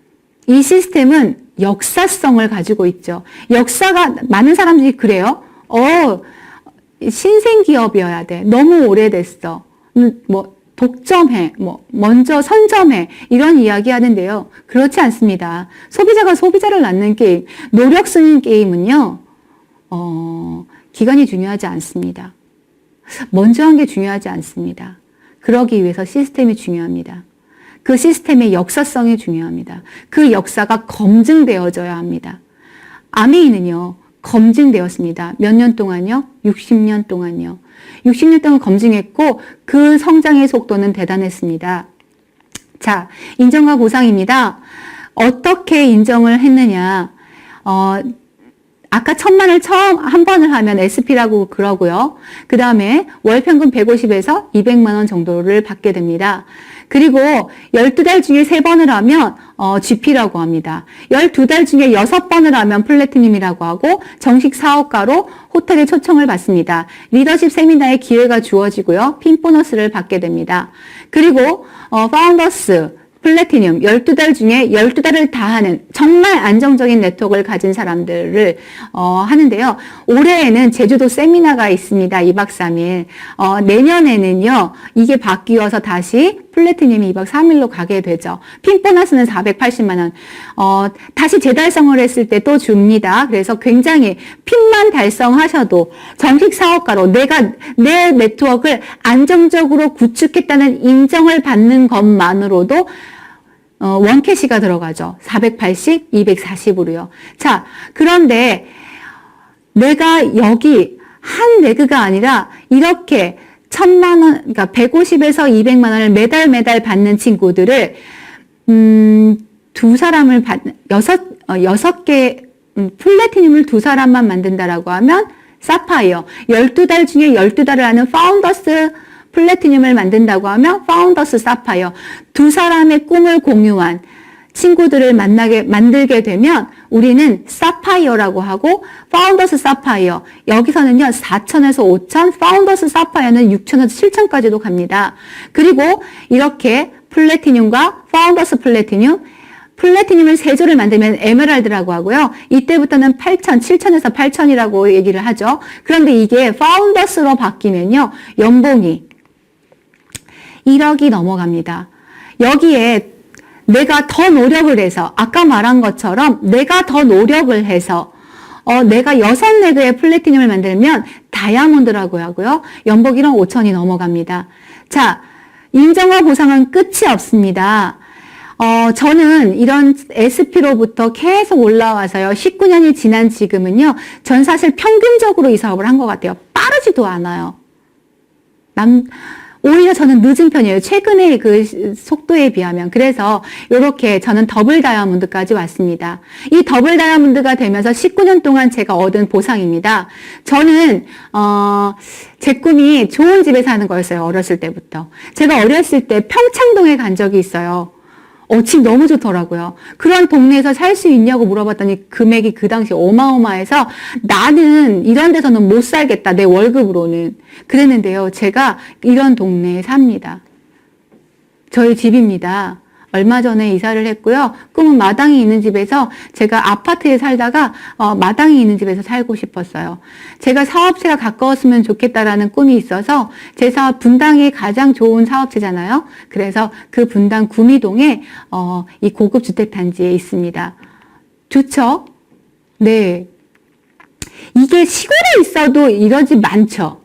S1: 이 시스템은 역사성을 가지고 있죠. 역사가 많은 사람들이 그래요. 신생기업이어야 돼. 너무 오래됐어. 독점해. 먼저 선점해. 이런 이야기 하는데요. 그렇지 않습니다. 소비자가 소비자를 낳는 게임, 노력 쓰는 게임은요, 기간이 중요하지 않습니다. 먼저 한 게 중요하지 않습니다. 그러기 위해서 시스템이 중요합니다. 그 시스템의 역사성이 중요합니다. 그 역사가 검증되어져야 합니다. 아메이는요, 검증되었습니다. 몇 년 동안요? 60년 동안요. 60년 동안 검증했고 그 성장의 속도는 대단했습니다. 자, 인정과 보상입니다. 어떻게 인정을 했느냐? 아까 1,000만을 처음 한 번을 하면 SP라고 그러고요. 그 다음에 월평균 150에서 200만 원 정도를 받게 됩니다. 그리고 12달 중에 3번을 하면 GP라고 합니다. 12달 중에 6번을 하면 플래티늄이라고 하고 정식 사업가로 호텔에 초청을 받습니다. 리더십 세미나에 기회가 주어지고요. 핀 보너스를 받게 됩니다. 그리고 파운더스 플래티늄 12달 중에 12달을 다 하는 정말 안정적인 네트워크를 가진 사람들을 하는데요. 올해에는 제주도 세미나가 있습니다. 2박 3일. 내년에는요. 이게 바뀌어서 다시 플래티늄이 2박 3일로 가게 되죠. 핀 보너스는 480만 원. 다시 재달성을 했을 때 또 줍니다. 그래서 굉장히 핀만 달성하셔도 정식 사업가로 내가 내 네트워크를 안정적으로 구축했다는 인정을 받는 것만으로도 원캐시가 들어가죠. 480, 240으로요. 자, 그런데 내가 여기 한 레그가 아니라 이렇게 1,000만 원, 그러니까 150에서 200만 원을 매달 받는 친구들을, 여섯 개, 플래티늄을 2사람만 만든다라고 하면, 사파이어. 12달 중에 12달을 하는 파운더스 플래티늄을 만든다고 하면, 파운더스 사파이어. 2사람의 꿈을 공유한 친구들을 만들게 되면 우리는 사파이어라고 하고 파운더스 사파이어 여기서는요 4,000에서 5,000 파운더스 사파이어는 6,000에서 7,000까지도 갑니다. 그리고 이렇게 플래티늄과 파운더스 플래티늄을 3조를 만들면 에메랄드라고 하고요. 이때부터는 8,000, 7,000에서 8,000이라고 얘기를 하죠. 그런데 이게 파운더스로 바뀌면요 연봉이 1억이 넘어갑니다. 여기에 내가 더 노력을 해서 아까 말한 것처럼 내가 더 노력을 해서 내가 6레그의 플래티늄을 만들면 다이아몬드라고 하고요. 연봉 1억 5천이 넘어갑니다. 자, 인정과 보상은 끝이 없습니다. 저는 이런 SP로부터 계속 올라와서요. 19년이 지난 지금은요. 전 사실 평균적으로 이 사업을 한 것 같아요. 빠르지도 않아요. 오히려 저는 늦은 편이에요. 최근의 그 속도에 비하면. 그래서 이렇게 저는 더블 다이아몬드까지 왔습니다. 이 더블 다이아몬드가 되면서 19년 동안 제가 얻은 보상입니다. 저는 제 꿈이 좋은 집에 사는 거였어요. 어렸을 때부터. 제가 어렸을 때 평창동에 간 적이 있어요. 집 너무 좋더라고요. 그런 동네에서 살 수 있냐고 물어봤더니 금액이 그 당시 어마어마해서 나는 이런 데서는 못 살겠다. 내 월급으로는. 그랬는데요. 제가 이런 동네에 삽니다. 저희 집입니다. 얼마 전에 이사를 했고요. 꿈은 마당이 있는 집에서 제가 아파트에 살다가 마당이 있는 집에서 살고 싶었어요. 제가 사업체가 가까웠으면 좋겠다라는 꿈이 있어서 제 사업 분당이 가장 좋은 사업체잖아요. 그래서 그 분당 구미동에 이 고급 주택단지에 있습니다. 좋죠? 네. 이게 시골에 있어도 이런 집 많죠?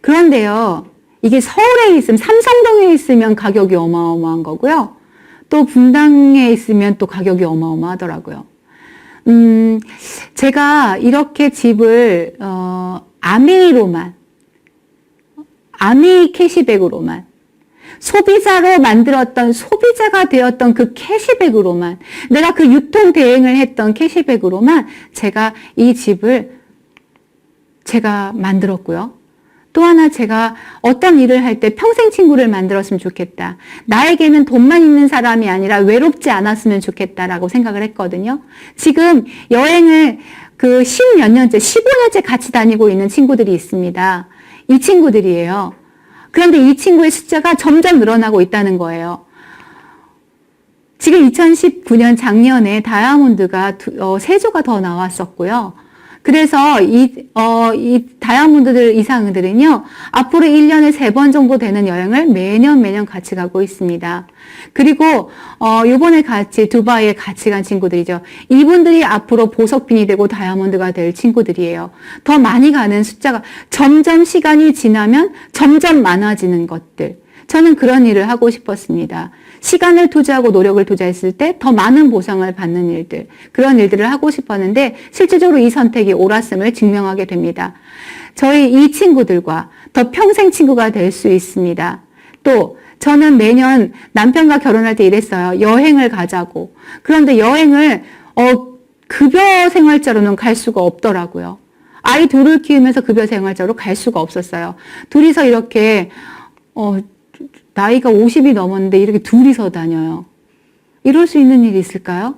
S1: 그런데요. 이게 서울에 있으면 삼성동에 있으면 가격이 어마어마한 거고요. 또 분당에 있으면 또 가격이 어마어마하더라고요. 제가 이렇게 집을 아메이 캐시백으로만 소비자로 만들었던 소비자가 되었던 그 캐시백으로만 내가 그 유통 대행을 했던 캐시백으로만 제가 이 집을 제가 만들었고요. 또 하나 제가 어떤 일을 할 때 평생 친구를 만들었으면 좋겠다. 나에게는 돈만 있는 사람이 아니라 외롭지 않았으면 좋겠다라고 생각을 했거든요. 지금 여행을 그 10몇 년째, 15년째 같이 다니고 있는 친구들이 있습니다. 이 친구들이에요. 그런데 이 친구의 숫자가 점점 늘어나고 있다는 거예요. 지금 2019년 작년에 다이아몬드가 3조가 더 나왔었고요. 그래서 이 다이아몬드들 이상들은요, 앞으로 1년에 3번 정도 되는 여행을 매년 같이 가고 있습니다. 그리고, 요번에 같이 두바이에 같이 간 친구들이죠. 이분들이 앞으로 보석핀이 되고 다이아몬드가 될 친구들이에요. 더 많이 가는 숫자가 점점 시간이 지나면 점점 많아지는 것들. 저는 그런 일을 하고 싶었습니다. 시간을 투자하고 노력을 투자했을 때 더 많은 보상을 받는 일들, 그런 일들을 하고 싶었는데 실질적으로 이 선택이 옳았음을 증명하게 됩니다. 저희 이 친구들과 더 평생 친구가 될 수 있습니다. 또 저는 매년 남편과 결혼할 때 이랬어요. 여행을 가자고. 그런데 여행을 급여 생활자로는 갈 수가 없더라고요. 아이 둘을 키우면서 급여 생활자로 갈 수가 없었어요. 둘이서 이렇게 나이가 50이 넘었는데 이렇게 둘이서 다녀요. 이럴 수 있는 일이 있을까요?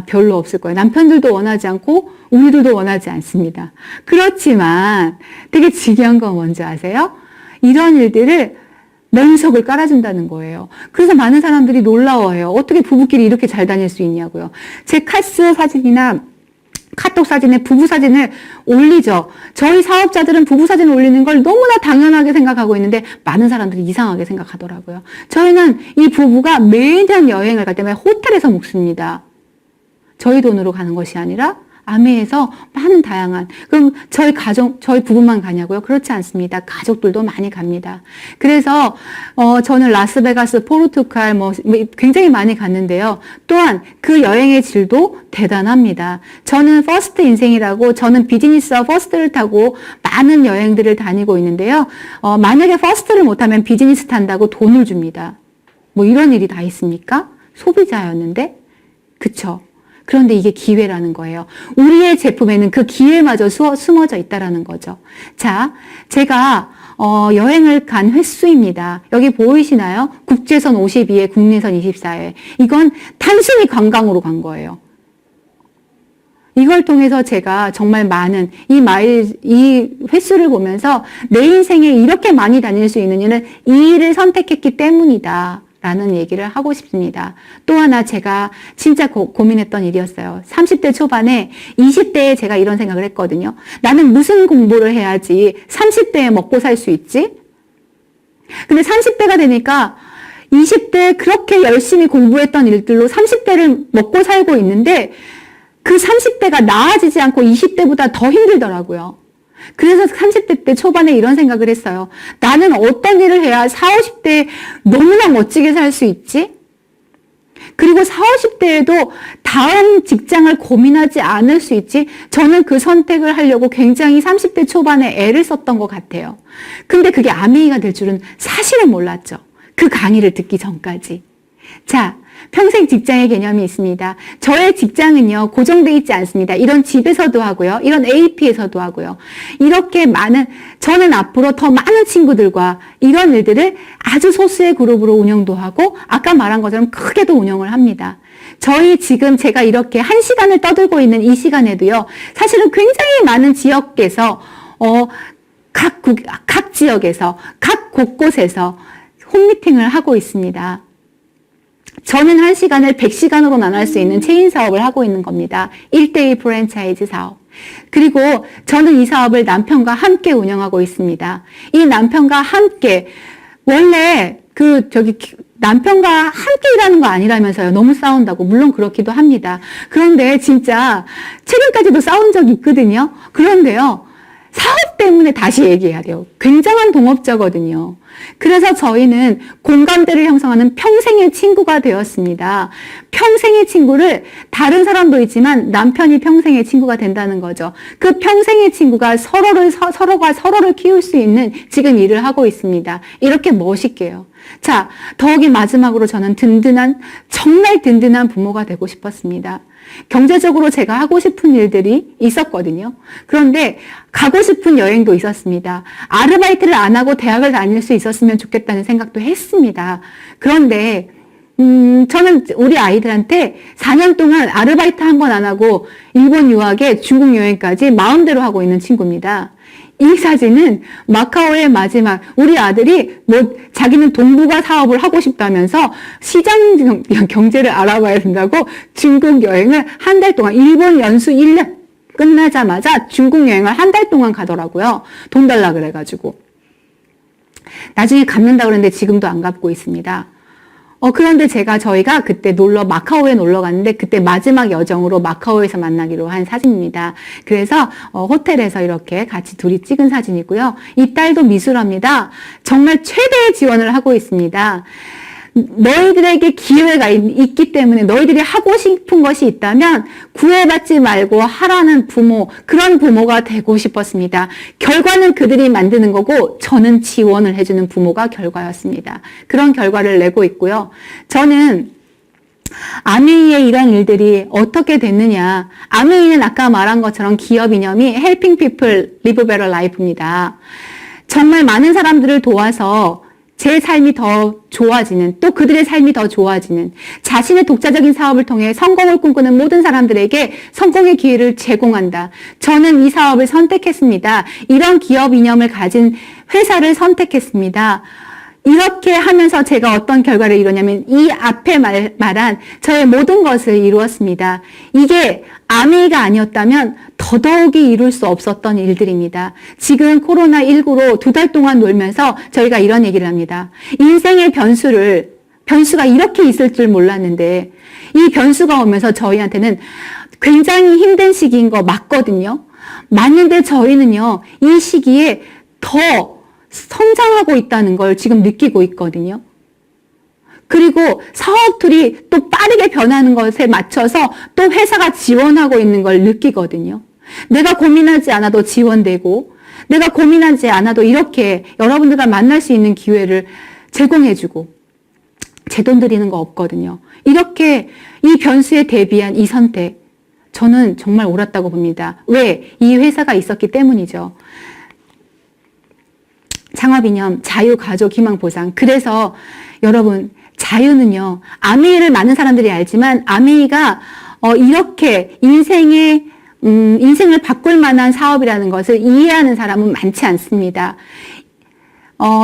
S1: 별로 없을 거예요. 남편들도 원하지 않고 우리들도 원하지 않습니다. 그렇지만 되게 중요한 건 뭔지 아세요? 이런 일들을 면석을 깔아준다는 거예요. 그래서 많은 사람들이 놀라워해요. 어떻게 부부끼리 이렇게 잘 다닐 수 있냐고요. 제 카스 사진이나 카톡 사진에 부부 사진을 올리죠. 저희 사업자들은 부부 사진을 올리는 걸 너무나 당연하게 생각하고 있는데 많은 사람들이 이상하게 생각하더라고요. 저희는 이 부부가 매년 여행을 갈 때마다 호텔에서 묵습니다. 저희 돈으로 가는 것이 아니라 아미에서 많은 다양한, 그럼 저희 부부만 가냐고요? 그렇지 않습니다. 가족들도 많이 갑니다. 그래서, 저는 라스베가스, 포르투갈, 굉장히 많이 갔는데요. 또한 그 여행의 질도 대단합니다. 저는 퍼스트 인생이라고, 저는 비즈니스와 퍼스트를 타고 많은 여행들을 다니고 있는데요. 만약에 퍼스트를 못하면 비즈니스 탄다고 돈을 줍니다. 이런 일이 다 있습니까? 소비자였는데? 그쵸? 그런데 이게 기회라는 거예요. 우리의 제품에는 그 기회마저 숨어져 있다라는 거죠. 자, 제가 여행을 간 횟수입니다. 여기 보이시나요? 국제선 52회, 국내선 24회. 이건 단순히 관광으로 간 거예요. 이걸 통해서 제가 정말 많은 이 횟수를 보면서 내 인생에 이렇게 많이 다닐 수 있는 이유는 이 일을 선택했기 때문이다. 라는 얘기를 하고 싶습니다. 또 하나 제가 진짜 고민했던 일이었어요. 30대 초반에 20대에 제가 이런 생각을 했거든요. 나는 무슨 공부를 해야지 30대에 먹고 살 수 있지? 근데 30대가 되니까 20대에 그렇게 열심히 공부했던 일들로 30대를 먹고 살고 있는데 그 30대가 나아지지 않고 20대보다 더 힘들더라고요. 그래서 30대 때 초반에 이런 생각을 했어요. 나는 어떤 일을 해야 40, 50대에 너무나 멋지게 살 수 있지? 그리고 40, 50대에도 다음 직장을 고민하지 않을 수 있지? 저는 그 선택을 하려고 굉장히 30대 초반에 애를 썼던 것 같아요. 근데 그게 아메이가 될 줄은 사실은 몰랐죠. 그 강의를 듣기 전까지. 자, 평생 직장의 개념이 있습니다. 저의 직장은요, 고정되어 있지 않습니다. 이런 집에서도 하고요. 이런 AP에서도 하고요. 이렇게 저는 앞으로 더 많은 친구들과 이런 일들을 아주 소수의 그룹으로 운영도 하고, 아까 말한 것처럼 크게도 운영을 합니다. 지금 제가 이렇게 1시간을 떠들고 있는 이 시간에도요, 사실은 굉장히 많은 지역에서, 각 지역에서, 각 곳곳에서 홈미팅을 하고 있습니다. 저는 1시간을 100시간으로 나눌 수 있는 체인 사업을 하고 있는 겁니다. 1대1 프랜차이즈 사업. 그리고 저는 이 사업을 남편과 함께 운영하고 있습니다. 이 남편과 함께, 원래 남편과 함께 일하는 거 아니라면서요. 너무 싸운다고. 물론 그렇기도 합니다. 그런데 진짜 최근까지도 싸운 적이 있거든요. 그런데요, 사업 때문에 다시 얘기해야 돼요. 굉장한 동업자거든요. 그래서 저희는 공감대를 형성하는 평생의 친구가 되었습니다. 평생의 친구를 다른 사람도 있지만 남편이 평생의 친구가 된다는 거죠. 그 평생의 친구가 서로가 서로를 키울 수 있는 지금 일을 하고 있습니다. 이렇게 멋있게요. 자, 더욱이 마지막으로 저는 정말 든든한 부모가 되고 싶었습니다. 경제적으로 제가 하고 싶은 일들이 있었거든요. 그런데 가고 싶은 여행도 있었습니다. 아르바이트를 안 하고 대학을 다닐 수 있었으면 좋겠다는 생각도 했습니다. 그런데 저는 우리 아이들한테 4년 동안 아르바이트 한 번 안 하고 일본 유학에 중국 여행까지 마음대로 하고 있는 친구입니다. 이 사진은 마카오의 마지막, 우리 아들이 자기는 동북아 사업을 하고 싶다면서 시장 경제를 알아봐야 된다고 중국 여행을 한 달 동안, 일본 연수 1년 끝나자마자 중국 여행을 한 달 동안 가더라고요. 돈 달라 그래가지고. 나중에 갚는다 그랬는데 지금도 안 갚고 있습니다. 그런데 저희가 그때 마카오에 놀러 갔는데 그때 마지막 여정으로 마카오에서 만나기로 한 사진입니다. 그래서 호텔에서 이렇게 같이 둘이 찍은 사진이고요. 이 딸도 미술합니다. 정말 최대의 지원을 하고 있습니다. 너희들에게 기회가 있기 때문에 너희들이 하고 싶은 것이 있다면 구애받지 말고 하라는 부모, 그런 부모가 되고 싶었습니다. 결과는 그들이 만드는 거고 저는 지원을 해주는 부모가 결과였습니다. 그런 결과를 내고 있고요. 저는 아메이의 이런 일들이 어떻게 됐느냐. 아메이는 아까 말한 것처럼 기업 이념이 Helping People Live Better Life입니다. 정말 많은 사람들을 도와서 제 삶이 더 좋아지는, 또 그들의 삶이 더 좋아지는, 자신의 독자적인 사업을 통해 성공을 꿈꾸는 모든 사람들에게 성공의 기회를 제공한다. 저는 이 사업을 선택했습니다. 이런 기업 이념을 가진 회사를 선택했습니다. 이렇게 하면서 제가 어떤 결과를 이루냐면 이 앞에 말한 저의 모든 것을 이루었습니다. 이게 아메이가 아니었다면 더더욱이 이룰 수 없었던 일들입니다. 지금 코로나19로 2달 동안 놀면서 저희가 이런 얘기를 합니다. 인생의 변수가 이렇게 있을 줄 몰랐는데 이 변수가 오면서 저희한테는 굉장히 힘든 시기인 거 맞거든요. 맞는데 저희는요, 이 시기에 더 성장하고 있다는 걸 지금 느끼고 있거든요. 그리고 사업들이 또 빠르게 변하는 것에 맞춰서 또 회사가 지원하고 있는 걸 느끼거든요. 내가 고민하지 않아도 지원되고, 내가 고민하지 않아도 이렇게 여러분들과 만날 수 있는 기회를 제공해주고, 제 돈 들이는 거 없거든요. 이렇게 이 변수에 대비한 이 선택, 저는 정말 옳았다고 봅니다. 왜? 이 회사가 있었기 때문이죠. 창업이념, 자유, 가족, 희망, 보상. 그래서 여러분, 자유는요, 아메이를 많은 사람들이 알지만 아메이가 이렇게 인생을 바꿀 만한 사업이라는 것을 이해하는 사람은 많지 않습니다.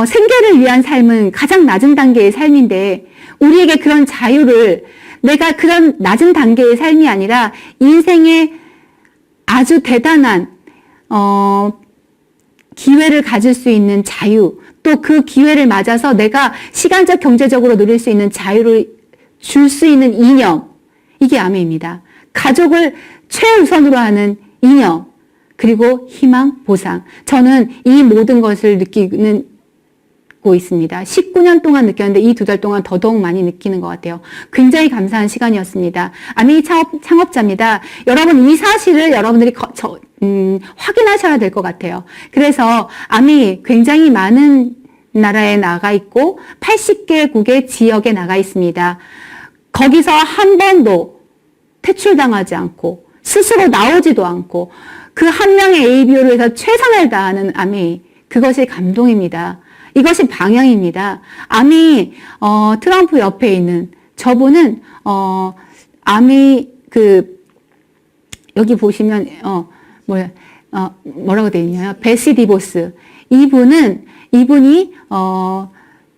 S1: 생계를 위한 삶은 가장 낮은 단계의 삶인데 우리에게 그런 자유를, 내가 그런 낮은 단계의 삶이 아니라 인생의 아주 대단한 기회를 가질 수 있는 자유, 또 그 기회를 맞아서 내가 시간적 경제적으로 누릴 수 있는 자유를 줄 수 있는 이념, 이게 아메입니다. 가족을 최우선으로 하는 이념, 그리고 희망, 보상. 저는 이 모든 것을 느끼고 있습니다. 19년 동안 느꼈는데 이 2달 동안 더더욱 많이 느끼는 것 같아요. 굉장히 감사한 시간이었습니다. 아메이 창업자입니다. 여러분, 이 사실을 여러분들이 확인하셔야 될 것 같아요. 그래서 아메이 굉장히 많은 나라에 나가 있고 80개국의 지역에 나가 있습니다. 거기서 한 번도 퇴출당하지 않고 스스로 나오지도 않고 그 한 명의 ABO를 위해서 최선을 다하는 아메이, 그것이 감동입니다. 이것이 방향입니다. 아메이 트럼프 옆에 있는 저분은 아메이 여기 보시면 뭐라고 되어 있냐요? 베시 디보스. 이분이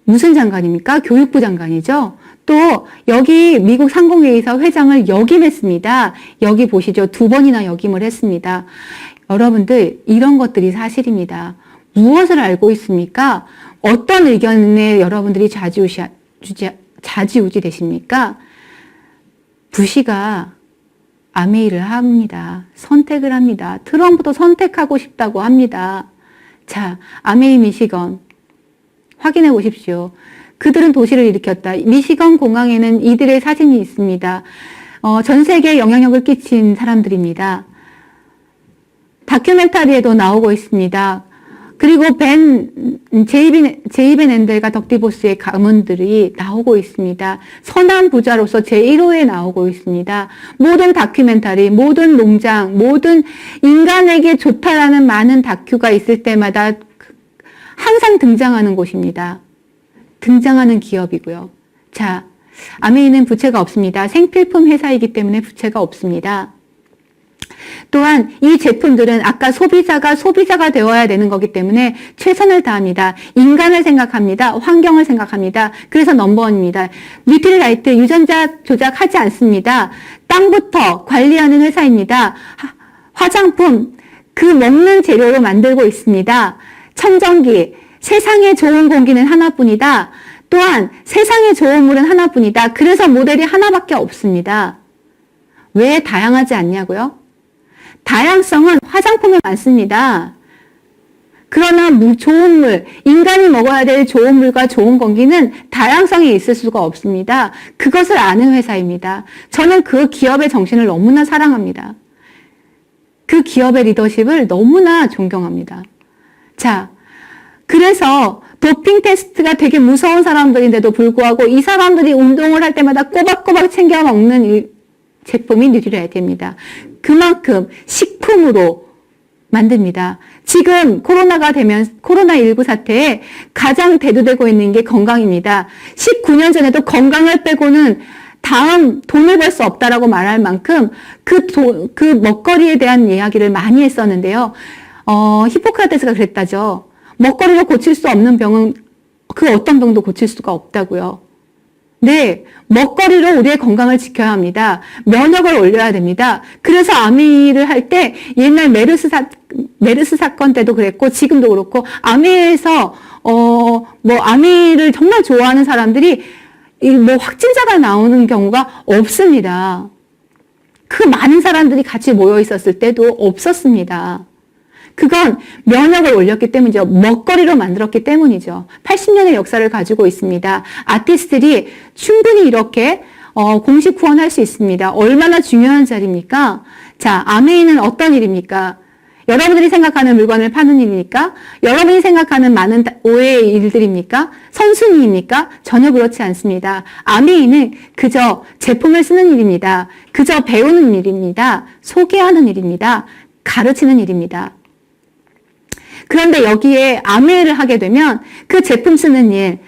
S1: 무슨 장관입니까? 교육부 장관이죠. 또 여기 미국 상공회의사 회장을 역임했습니다. 여기 보시죠. 2번이나 역임을 했습니다. 여러분들, 이런 것들이 사실입니다. 무엇을 알고 있습니까? 어떤 의견에 여러분들이 좌지우지 되십니까? 부시가 아메이를 합니다. 선택을 합니다. 트럼프도 선택하고 싶다고 합니다. 자, 아메이 미시건 확인해 보십시오. 그들은 도시를 일으켰다. 미시건 공항에는 이들의 사진이 있습니다. 전 세계에 영향력을 끼친 사람들입니다. 다큐멘터리에도 나오고 있습니다. 그리고 제이벤 앤델과 덕디보스의 가문들이 나오고 있습니다. 선한 부자로서 제1호에 나오고 있습니다. 모든 다큐멘터리, 모든 농장, 모든 인간에게 좋다라는 많은 다큐가 있을 때마다 항상 등장하는 곳입니다. 등장하는 기업이고요. 자, 아메이는 부채가 없습니다. 생필품 회사이기 때문에 부채가 없습니다. 또한 이 제품들은 아까 소비자가 되어야 되는 거기 때문에 최선을 다합니다. 인간을 생각합니다. 환경을 생각합니다. 그래서 넘버원입니다. 뉴트리라이트 유전자 조작하지 않습니다. 땅부터 관리하는 회사입니다. 화장품 그 먹는 재료로 만들고 있습니다. 청정기 세상에 좋은 공기는 하나뿐이다. 또한 세상에 좋은 물은 하나뿐이다. 그래서 모델이 하나밖에 없습니다. 왜 다양하지 않냐고요? 다양성은 화장품에 많습니다. 그러나 좋은 물, 인간이 먹어야 될 좋은 물과 좋은 공기는 다양성이 있을 수가 없습니다. 그것을 아는 회사입니다. 저는 그 기업의 정신을 너무나 사랑합니다. 그 기업의 리더십을 너무나 존경합니다. 자, 그래서 도핑 테스트가 되게 무서운 사람들인데도 불구하고 이 사람들이 운동을 할 때마다 꼬박꼬박 챙겨 먹는 제품이 뉴트리라이트입니다. 그만큼 식품으로 만듭니다. 지금 코로나19 사태에 가장 대두되고 있는 게 건강입니다. 19년 전에도 건강을 빼고는 다음 돈을 벌 수 없다라고 말할 만큼 그 먹거리에 대한 이야기를 많이 했었는데요. 히포크라테스가 그랬다죠. 먹거리로 고칠 수 없는 병은 그 어떤 병도 고칠 수가 없다고요. 네, 먹거리로 우리의 건강을 지켜야 합니다. 면역을 올려야 됩니다. 그래서 아미를 할 때 옛날 메르스 사건 때도 그랬고 지금도 그렇고 아미에서 아미를 정말 좋아하는 사람들이 확진자가 나오는 경우가 없습니다. 그 많은 사람들이 같이 모여 있었을 때도 없었습니다. 그건 면역을 올렸기 때문이죠. 먹거리로 만들었기 때문이죠. 80년의 역사를 가지고 있습니다. 아티스트들이 충분히 이렇게 공식 후원할 수 있습니다. 얼마나 중요한 자리입니까? 자, 아메이는 어떤 일입니까? 여러분들이 생각하는 물건을 파는 일입니까? 여러분이 생각하는 많은 오해의 일들입니까? 선순위입니까? 전혀 그렇지 않습니다. 아메이는 그저 제품을 쓰는 일입니다. 그저 배우는 일입니다. 소개하는 일입니다. 가르치는 일입니다. 그런데 여기에 아메이를 하게 되면 그 제품 쓰는 일,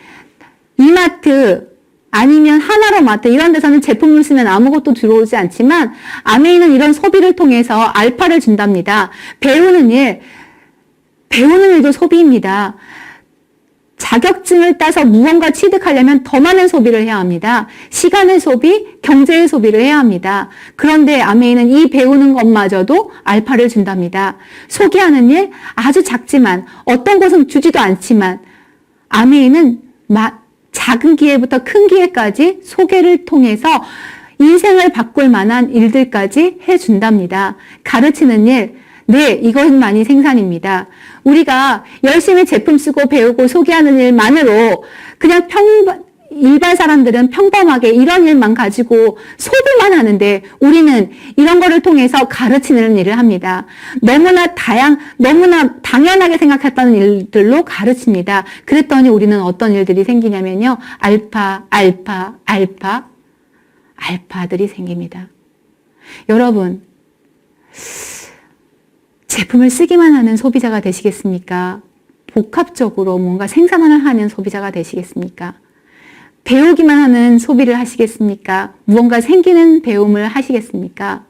S1: 이마트 아니면 하나로마트 이런 데서는 제품을 쓰면 아무것도 들어오지 않지만 아메이는 이런 소비를 통해서 알파를 준답니다. 배우는 일도 소비입니다. 자격증을 따서 무언가 취득하려면 더 많은 소비를 해야 합니다. 시간의 소비, 경제의 소비를 해야 합니다. 그런데 아메이는 이 배우는 것마저도 알파를 준답니다. 소개하는 일 아주 작지만 어떤 곳은 주지도 않지만 아메이는 작은 기회부터 큰 기회까지 소개를 통해서 인생을 바꿀 만한 일들까지 해준답니다. 가르치는 일, 네, 이것만이 생산입니다. 우리가 열심히 제품 쓰고 배우고 소개하는 일만으로 그냥 일반 사람들은 평범하게 이런 일만 가지고 소비만 하는데 우리는 이런 거를 통해서 가르치는 일을 합니다. 너무나 당연하게 생각했던 일들로 가르칩니다. 그랬더니 우리는 어떤 일들이 생기냐면요. 알파들이 생깁니다. 여러분, 제품을 쓰기만 하는 소비자가 되시겠습니까? 복합적으로 뭔가 생산을 하는 소비자가 되시겠습니까? 배우기만 하는 소비를 하시겠습니까? 무언가 생기는 배움을 하시겠습니까?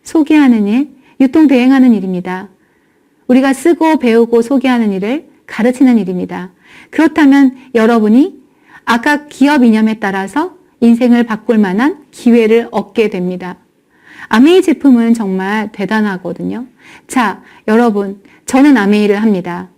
S1: 소개하는 일, 유통 대행하는 일입니다. 우리가 쓰고 배우고 소개하는 일을 가르치는 일입니다. 그렇다면 여러분이 아까 기업 이념에 따라서 인생을 바꿀 만한 기회를 얻게 됩니다. 아메이 제품은 정말 대단하거든요. 자, 여러분, 저는 아메이를 합니다.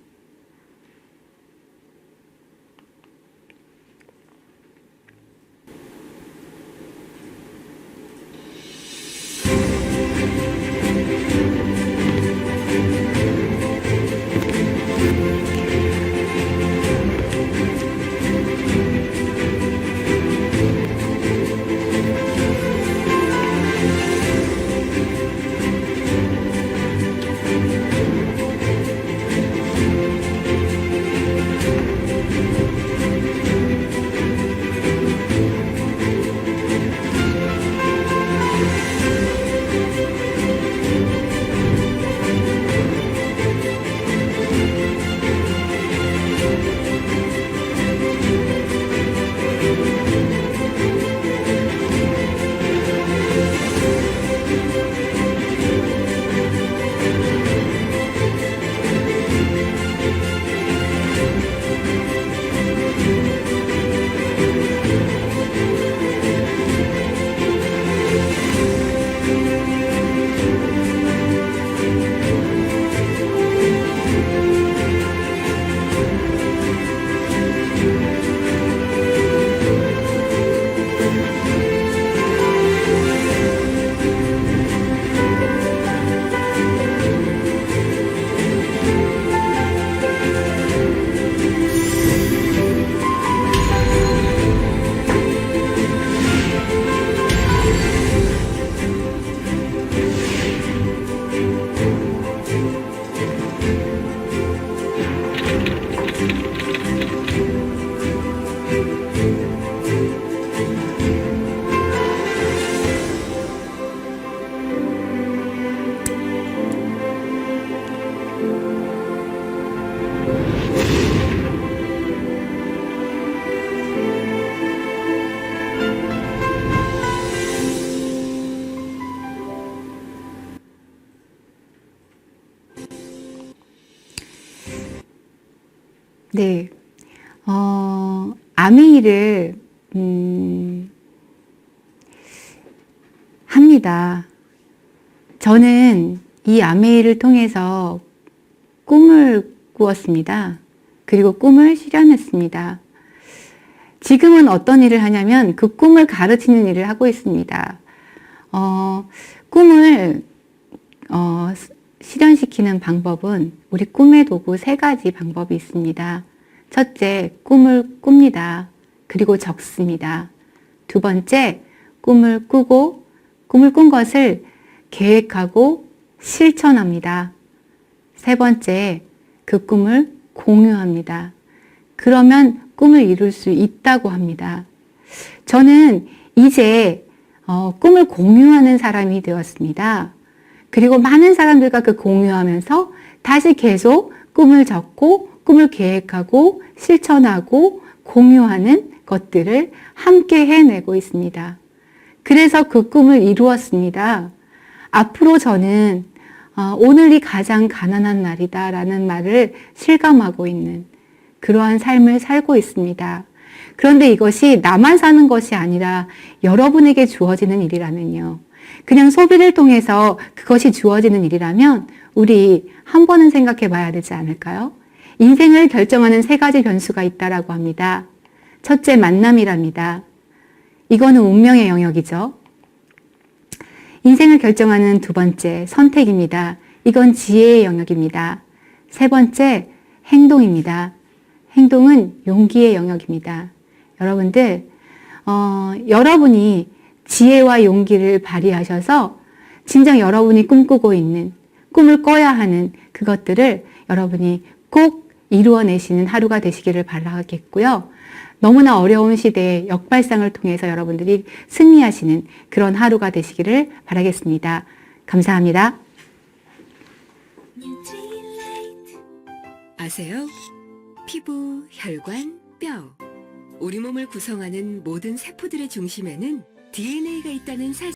S1: 네. 아메이를, 합니다. 저는 이 아메이를 통해서 꿈을 꾸었습니다. 그리고 꿈을 실현했습니다. 지금은 어떤 일을 하냐면 그 꿈을 가르치는 일을 하고 있습니다. 꿈을 실현시키는 방법은 우리 꿈의 도구 3가지 방법이 있습니다. 첫째, 꿈을 꿉니다. 그리고 적습니다. 두 번째, 꿈을 꾸고 꿈을 꾼 것을 계획하고 실천합니다. 세 번째, 그 꿈을 공유합니다. 그러면 꿈을 이룰 수 있다고 합니다. 저는 이제 꿈을 공유하는 사람이 되었습니다. 그리고 많은 사람들과 그 공유하면서 다시 계속 꿈을 적고 꿈을 계획하고 실천하고 공유하는 것들을 함께 해내고 있습니다. 그래서 그 꿈을 이루었습니다. 앞으로 저는 오늘이 가장 가난한 날이다 라는 말을 실감하고 있는 그러한 삶을 살고 있습니다. 그런데 이것이 나만 사는 것이 아니라 여러분에게 주어지는 일이라면요. 그냥 소비를 통해서 그것이 주어지는 일이라면 우리 한 번은 생각해 봐야 되지 않을까요? 인생을 결정하는 3가지 변수가 있다라고 합니다. 첫째, 만남이랍니다. 이거는 운명의 영역이죠. 인생을 결정하는 두 번째, 선택입니다. 이건 지혜의 영역입니다. 세 번째, 행동입니다. 행동은 용기의 영역입니다. 여러분들, 여러분이 지혜와 용기를 발휘하셔서 진정 여러분이 꿈꾸고 있는, 꿈을 꿔야 하는 그것들을 여러분이 꼭 이루어내시는 하루가 되시기를 바라겠고요. 너무나 어려운 시대의 역발상을 통해서 여러분들이 승리하시는 그런 하루가 되시기를 바라겠습니다. 감사합니다.
S3: 아세요? 피부, 혈관, 뼈. 우리 몸을 구성하는 모든 세포들의 중심에는 DNA가 있다는 사실.